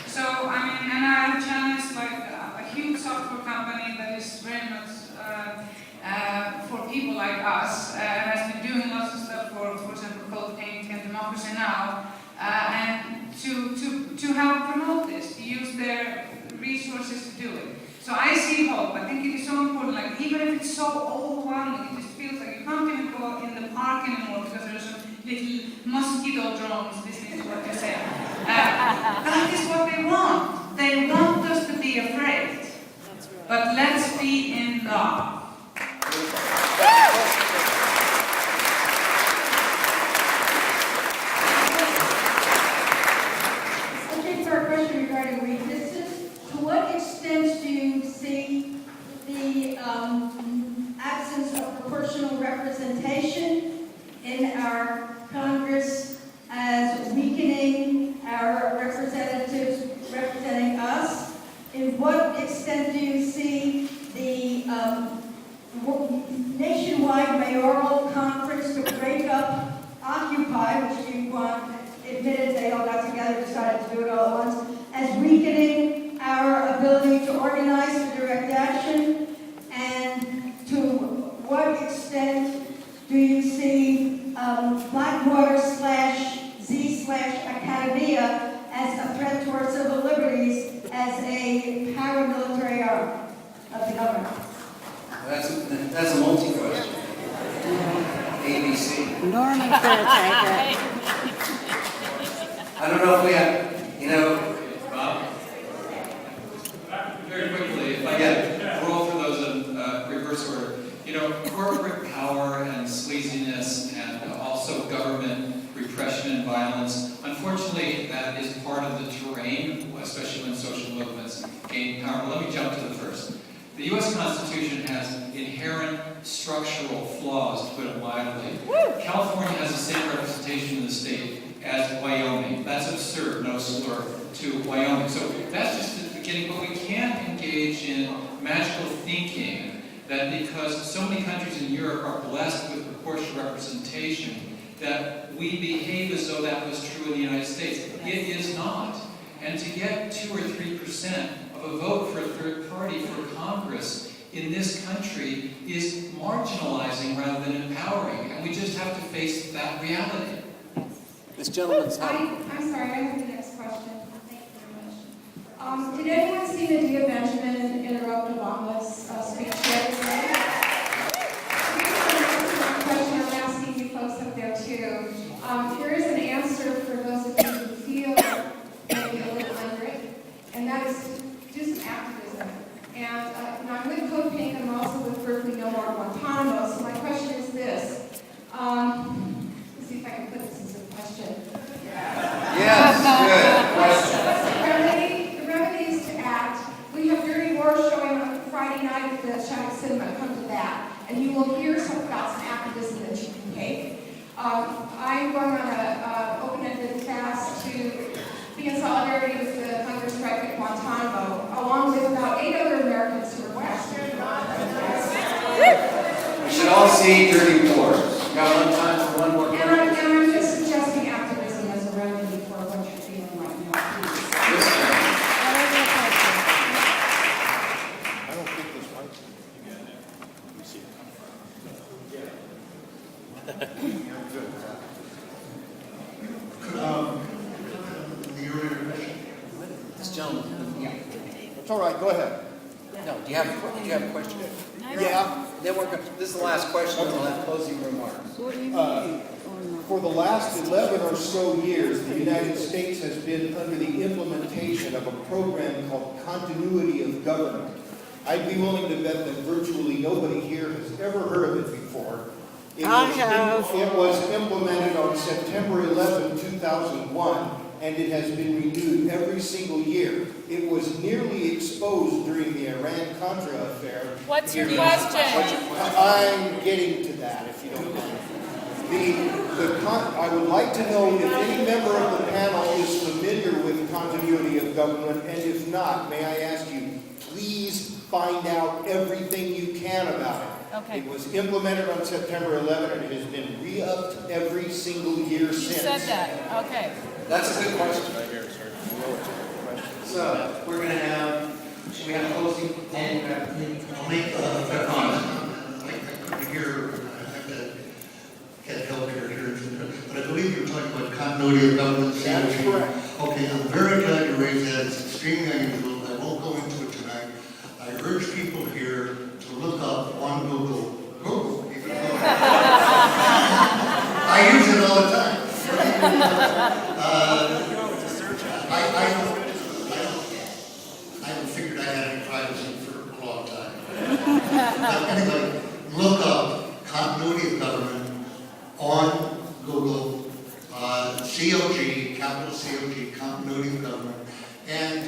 So, and I have challenged a huge software company that is very much for people like us, and has been doing lots of stuff for example, Code Pink and Democracy Now, and to help promote this, to use their resources to do it. So I see hope. I think it is so important, even if it's so overwhelming, it just feels like you can't even go in the park anymore because there's some little mosquito drones listening to what you say. That is what they want. They want us to be afraid. But let's be in love. Okay, for a question regarding resistance, to what extent do you see the absence of proportional representation in our what extent do you see the nationwide mayoral conference to break up Occupy, which you admitted they all got together, decided to do it all at once, as weakening our ability to organize for direct action? And to what extent do you see Blackwater/Z/Academia as a threat to our civil liberties as a paramilitary arm of the government? That's a multi-question. ABC. Norman's gonna take it. I don't know if we have, Bob? Very quickly, if I get roll through those in reverse order. Corporate power and sleaziness and also government repression and violence, unfortunately, that is part of the terrain, especially when social movements gain power. Let me jump to the first. The U.S. Constitution has inherent structural flaws, to put it mildly. California has the same representation in the state as Wyoming. That's absurd, no slur, to Wyoming. So that's just the beginning, but we can't engage in magical thinking that because so many countries in Europe are blessed with proportional representation, that we behave as though that was true in the United States. It is not. And to get 2 or 3% of a vote for a third party for Congress in this country is marginalizing rather than empowering. And we just have to face that reality. This gentleman's I'm sorry, I have the next question. Thank you very much. Did anyone see Nadia Benjamin interrupt Obama's speech yesterday? Here's the question I'm asking you folks up there too. Here is an answer for those of you who feel maybe a little under it, and that is do some activism. And I'm with Code Pink, I'm also with Berkeley No More Guantanamo, so my question is this. Let's see if I can put this as a question. yes, good question. The remedy is to act. We have Dirty Wars showing on Friday night at the Shattuck Cinema. Come to that, and you will hear about some activism that you can take. I'm going on an open-ended fast to be in solidarity with the hunger strike at Guantanamo, along with about 8 other Americans who are Western. We should all see Dirty Wars. Got one time for one more And question. I'm just suggesting activism as a remedy for what you're feeling right now, please. I don't think this might be. The earlier question. This gentleman. Yeah. It's all right, go ahead. No, do you have a question? Yeah. Then this is the last question, and we'll have closing remarks. For the last 11 or so years, the United States has been under the implementation of a program called continuity of government. I'd be willing to bet that virtually nobody here has ever heard of it before. It was implemented on September 11, 2001, and it has been renewed every single year. It was nearly exposed during the Iran-Contra affair. What's your question? I'm getting to that, if you don't mind. I would like to know if any member of the panel is familiar with continuity of government, and if not, may I ask you, please find out everything you can about it. Okay. It was implemented on September 11, and it has been re-upped every single year You since. said that, okay. That's a good question. So, we're going to have, should we have closing? I'll make a comment. I couldn't hear, I have to get help here, but I believe you're talking about continuity of government. That's correct. Okay, I'm very glad you raised that. It's extremely unusual. I won't go into it tonight. I urge people here to look up on Google. Even though I use it all the time. I haven't figured I had any privacy for a long time. Anyway, look up continuity of government on Google, COG, capital COG, continuity of government, and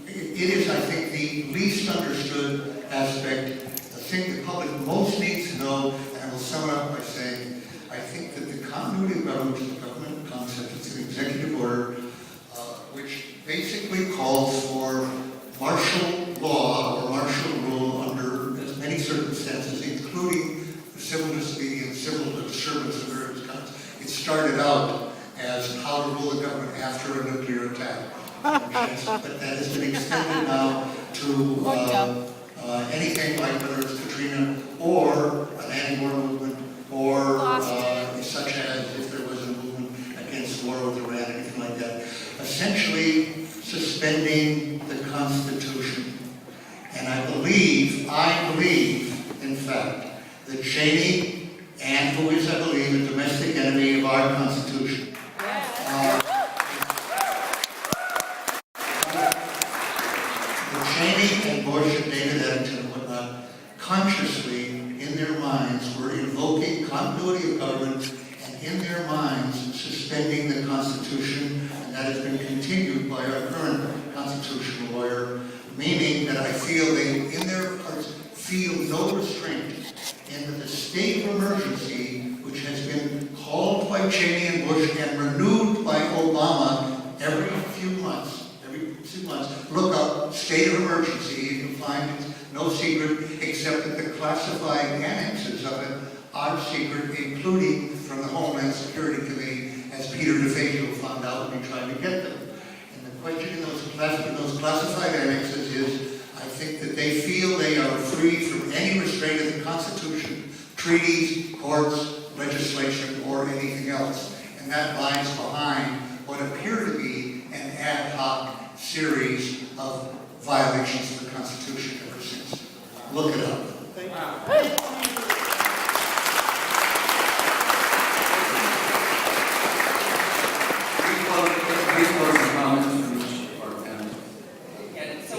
it is, I think, the least understood aspect, the thing the public most needs to know, and I will sum it up by saying, I think that the continuity of government is a government concept. It's an executive order which basically calls for martial law or martial rule under many circumstances, including the civil disobedience, civil disturbance of various kinds. It started out as how to rule the government after a nuclear attack. But that has been extended now to anything like whether it's Katrina or an anti-war movement or such as if there was a movement against war with Iran, anything like that. Essentially suspending the Constitution. And I believe, in fact, that Cheney, and who is, I believe, a domestic enemy of our Constitution, Cheney and Bush and David Eddington and whatnot, consciously, in their minds, were invoking continuity of government and in their minds suspending the Constitution, and that has been continued by our current constitutional lawyer, meaning that I feel they, in their hearts, feel no restraint in the state of emergency, which has been called by Cheney and Bush and renewed by Obama every few months. Look up state of emergency. You can find it's no secret, except that the classified annexes of it are secret, including from the Homeland Security Committee, as Peter DeFazio found out when he tried to get them. And the question in those classified annexes is, I think that they feel they are free from any restraint of the Constitution, treaties, courts, legislation, or anything else. And that lies behind what appear to be an ad hoc series of violations of the Constitution ever since. Look it up. Yeah, so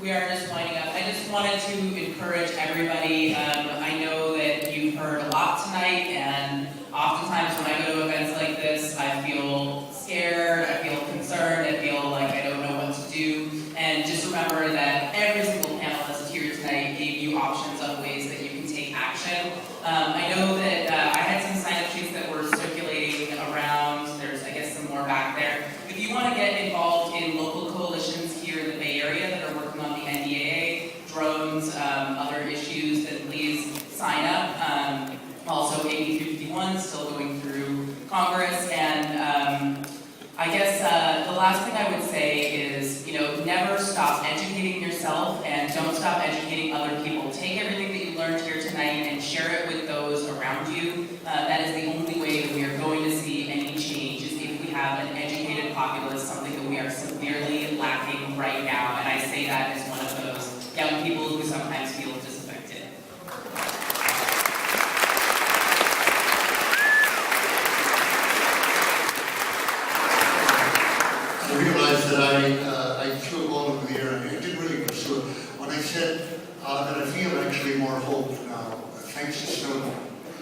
we are just winding up. I just wanted to encourage everybody. I know that you've heard a lot tonight, and oftentimes when I go to events like this, I feel scared, I feel concerned, I feel like I don't know what to do. And just remember that every single panelist here tonight gave you options of ways that you can take action. I know that I had some sign-up sheets that were circulating around. There's, I guess, some more back there. If you want to get involved in local coalitions here in the Bay Area that are working on the NDAA, drones, other issues, then please sign up. Also, AB 351 is still going through Congress, and I guess the last thing I would say is, never stop educating yourself and don't stop educating other people. Take everything that you learned here tonight and share it with those around you. That is the only way that we are going to see any change, is if we have an educated populace, something that we are severely lacking right now. And I say that as one of those young people who sometimes feel disaffected. I realized that I threw a ball into the air and I didn't really pursue it. When I said that I feel actually more hope now, thanks to Snowden,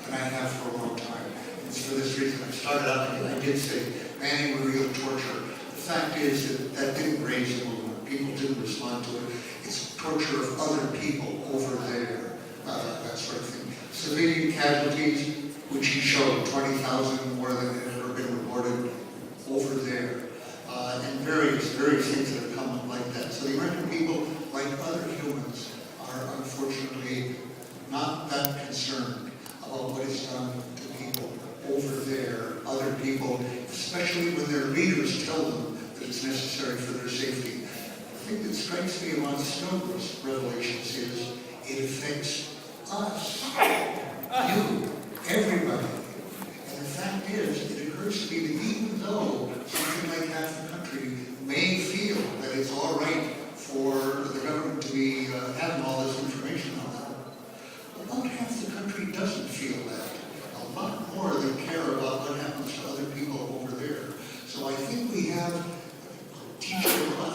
than I have for a long time. It's for this reason. I started out and I did say Manning revealed torture. The fact is that that didn't raise the movement. People didn't respond to it. It's torture of other people over there, that sort of thing. Civilian casualties, which he showed, 20,000 more than had ever been reported over there. And various things that have come up like that. So the American people, like other humans, are unfortunately not that concerned about what is done to people over there, other people, especially when their leaders tell them that it's necessary for their safety. The thing that strikes me about Snowden's revelations is it affects us, you, everybody. And the fact is, it occurs to me that even though something like half the country may feel that it's all right for the government to be having all this information on them, about half the country doesn't feel that. A lot more than care about what happens to other people over there. So I think we have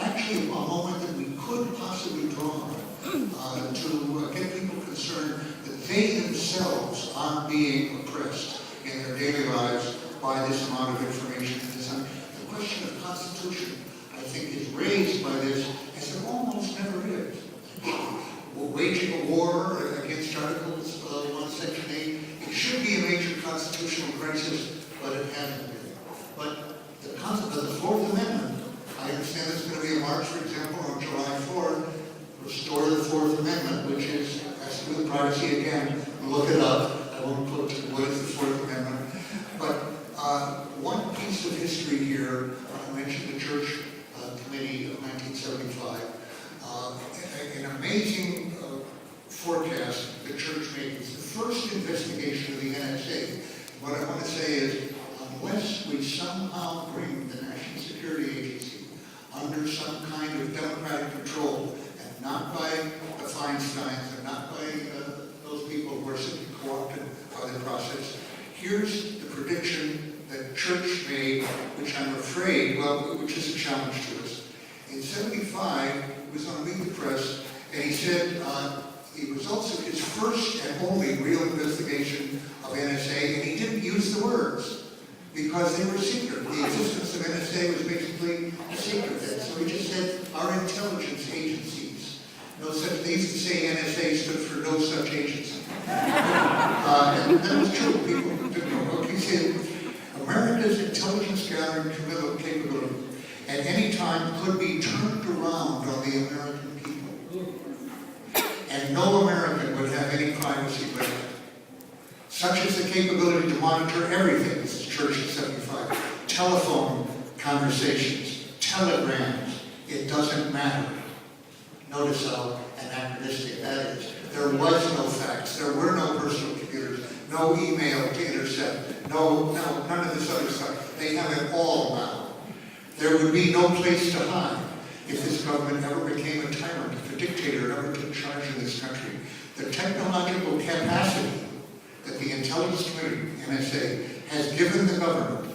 actually a moment that we could possibly draw on to get people concerned that they themselves aren't being oppressed in their daily lives by this amount of information. The question of Constitution, I think, is raised by this as it almost never is. We're waging a war against Articles 1, Section 8. It should be a major constitutional crisis, but it hasn't been. But the Fourth Amendment, I understand there's going to be a march, for example, on July with privacy again, look it up. I won't put what is the Fourth Amendment. But one piece of history here, I mentioned the Church Committee of 1975. An amazing forecast the Church made was the first investigation of the NSA. What I want to say is, unless we somehow bring the National Security Agency under some kind of democratic control, and not by the Feinsteins, and not by those people who are simply co-opted by the process, here's the prediction that Church made, which I'm afraid, well, which is a challenge to us. In '75, he was on Meet the Press, and he said the results of his first and only real investigation of NSA, and he didn't use the words because they were secret. The existence of NSA was basically secret. So he just said our intelligence agencies. No such. They used to say NSA stood for no such agency. And that was true. People didn't know. He said America's intelligence gathering capability at any time could be turned around on the American people. And no American would have any privacy left. Such is the capability to monitor everything, this is Church in '75. Telephone conversations, telegrams, it doesn't matter. Notice how anachronistic that is. There was no fax, there were no personal computers, no email to intercept, none of this other stuff. They have it all now. There would be no place to hide if this government ever became a tyrant, if a dictator ever took charge in this country. The technological capacity that the Intelligence Committee, NSA, has given the government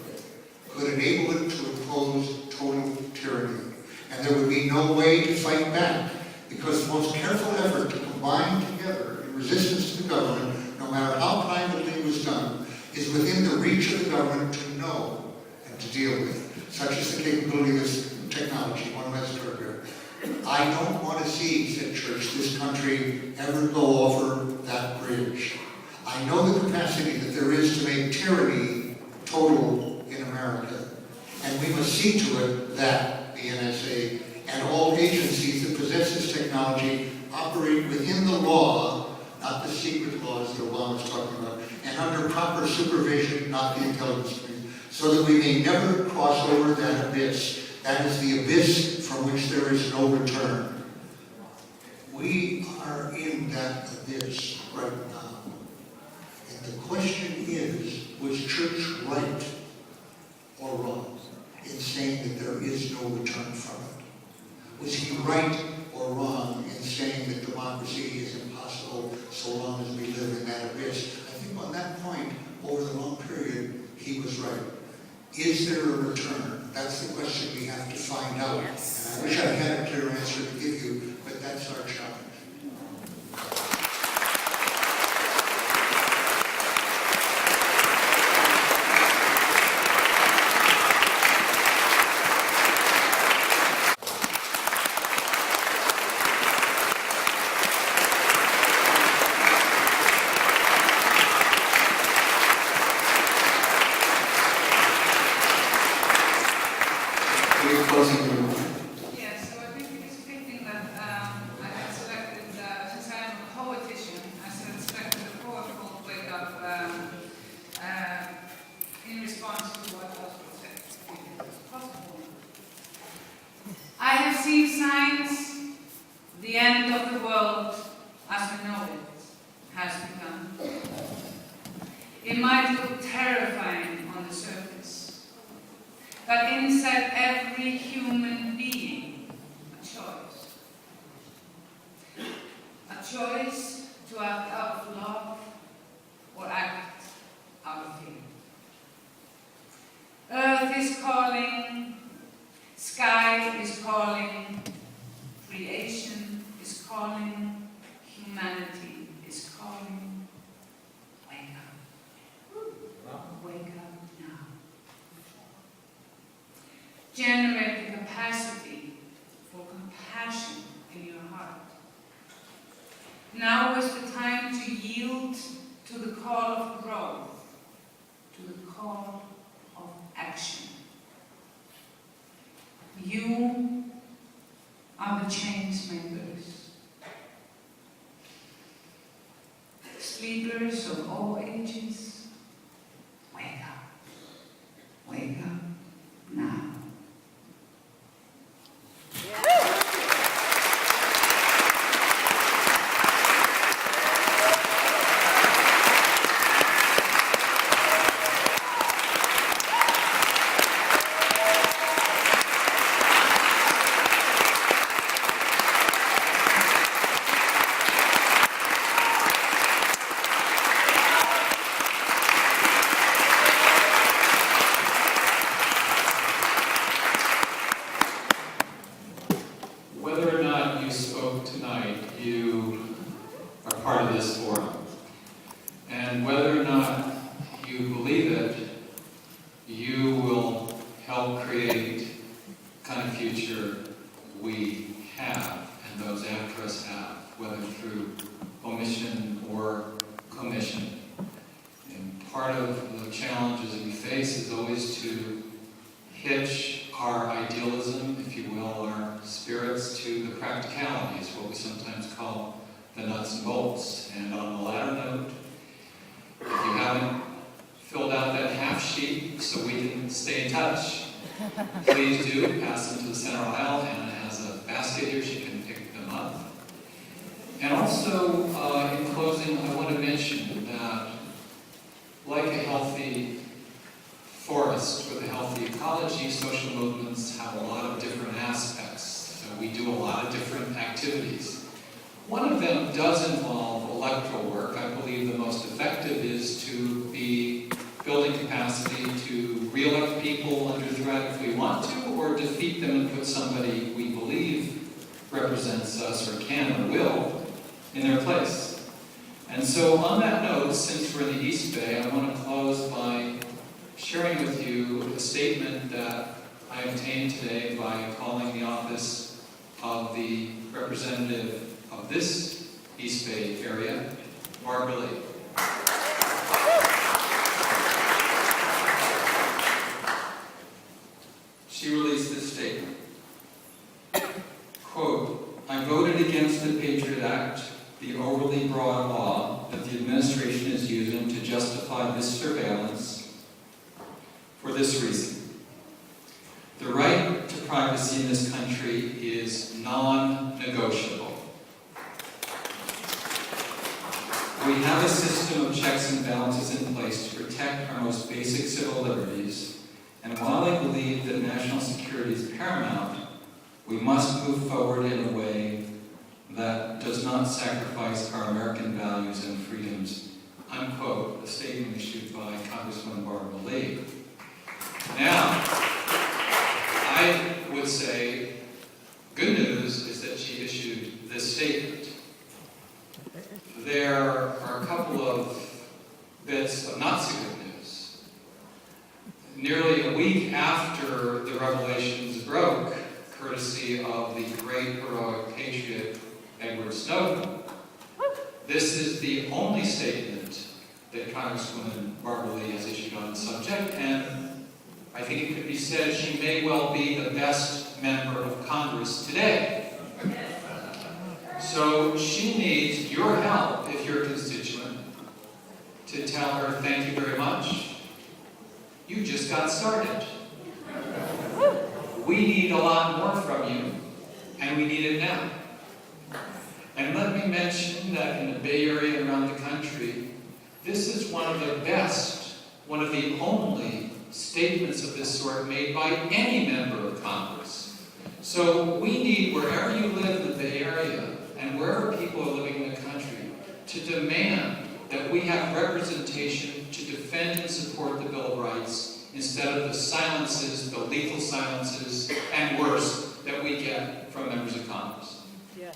could enable it to impose total tyranny. And there would be no way to fight back, because the most careful effort to combine together in resistance to the government, no matter how privately it was done, is within the reach of the government to know and to deal with. Such is the capability of this technology. One last paragraph. I don't want to see, said Church, this country ever go over that bridge. I know the capacity that there is to make tyranny total in America, and we must see to it that the NSA and all agencies that possess this technology operate within the law, not the secret laws that Obama was talking about, and under proper supervision, not the intelligence community, so that we may never cross over that abyss. That is the abyss from which there is no return. We are in that abyss right now. And the question is, was Church right or wrong in saying that there is no return from it? Was he right or wrong in saying that democracy is impossible so long as we live in that abyss? I think on that point, over the long period, he was right. Is there a return? That's the question we have to find out. Yes. And I wish I had a clear answer to give you, but that's our challenge. Yes, so I think it is fitting that I had selected, since I am a politician, I selected a poet called Wake Up in response to what Oswald said, if it was possible. I have seen signs, the end of the world as we know it has begun. It might look terrifying on the surface, but inside every human being, a choice. A choice to act out of love or act out of fear. Earth is calling, sky is calling, creation is calling, humanity is calling. Wake up. Wake up now. Generate the capacity for compassion in your heart. Now is the time to yield to the call of growth, to the call of action. You are the change makers. sleepers of all ages, wake up. Wake up now. Whether or not you spoke tonight, you are part of this forum. And whether or not you believe it, you will help create the kind of future we have and those after us have, whether through omission or commission. And part of the challenges we face is always to hitch our idealism, if you will, our spirits to the practicalities, what we sometimes call the nuts and bolts. And on the latter note, if you haven't filled out that half sheet so we can stay in touch, please do pass them to the center aisle. Anna has a basket here, she can pick them up. And also, in closing, I want to mention that like a healthy forest with a healthy ecology, social movements have a lot of different aspects. So we do a lot of different activities. One of them does involve electoral work. I believe the most effective is to be building capacity to re-elect people under threat if we want to, or defeat them and put somebody we believe represents us or can or will in their place. And so on that note, since we're in the East Bay, I want to close by sharing with you a statement that I obtained today by calling the office of the representative of this East Bay area, Barbara Lee. She released this statement. Quote, I voted against the Patriot Act, the overly broad law that the administration is using to justify this surveillance for this reason. The right to privacy in this country is non-negotiable. We have a system of checks and balances in place to protect our most basic civil liberties, and while I believe that national security is paramount, we must move forward in a way that does not sacrifice our American values and freedoms. Unquote, a statement issued by Congresswoman Barbara Lee. Now, I would say good news is that she issued this statement. There are a couple of bits of not so good news. Nearly a week after the revelations broke, courtesy of the great heroic patriot Edward Snowden, this is the only statement that Congresswoman Barbara Lee has issued on the subject, and I think it could be said she may well be the best member of Congress today. So she needs your help, if you're a constituent, to tell her thank you very much. You just got started. We need a lot more from you, and we need it now. And let me mention that in the Bay Area and around the country, this is one of the best, one of the only statements of this sort made by any member of Congress. So we need, wherever you live in the Bay Area and wherever people are living in the country, to demand that we have representation to defend and support the Bill of Rights instead of the silences, the lethal silences, and worse, that we get from members of Congress. Yeah.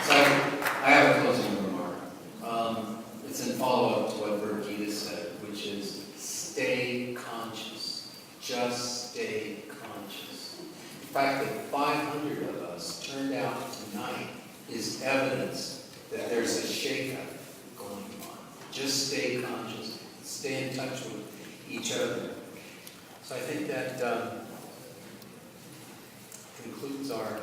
So I have a closing remark. It's in follow-up to what Birgitta said, which is stay conscious. Just stay conscious. The fact that 500 of us turned out tonight is evidence that there's a shakeup going on. Just stay conscious. Stay in touch with each other. So I think that concludes our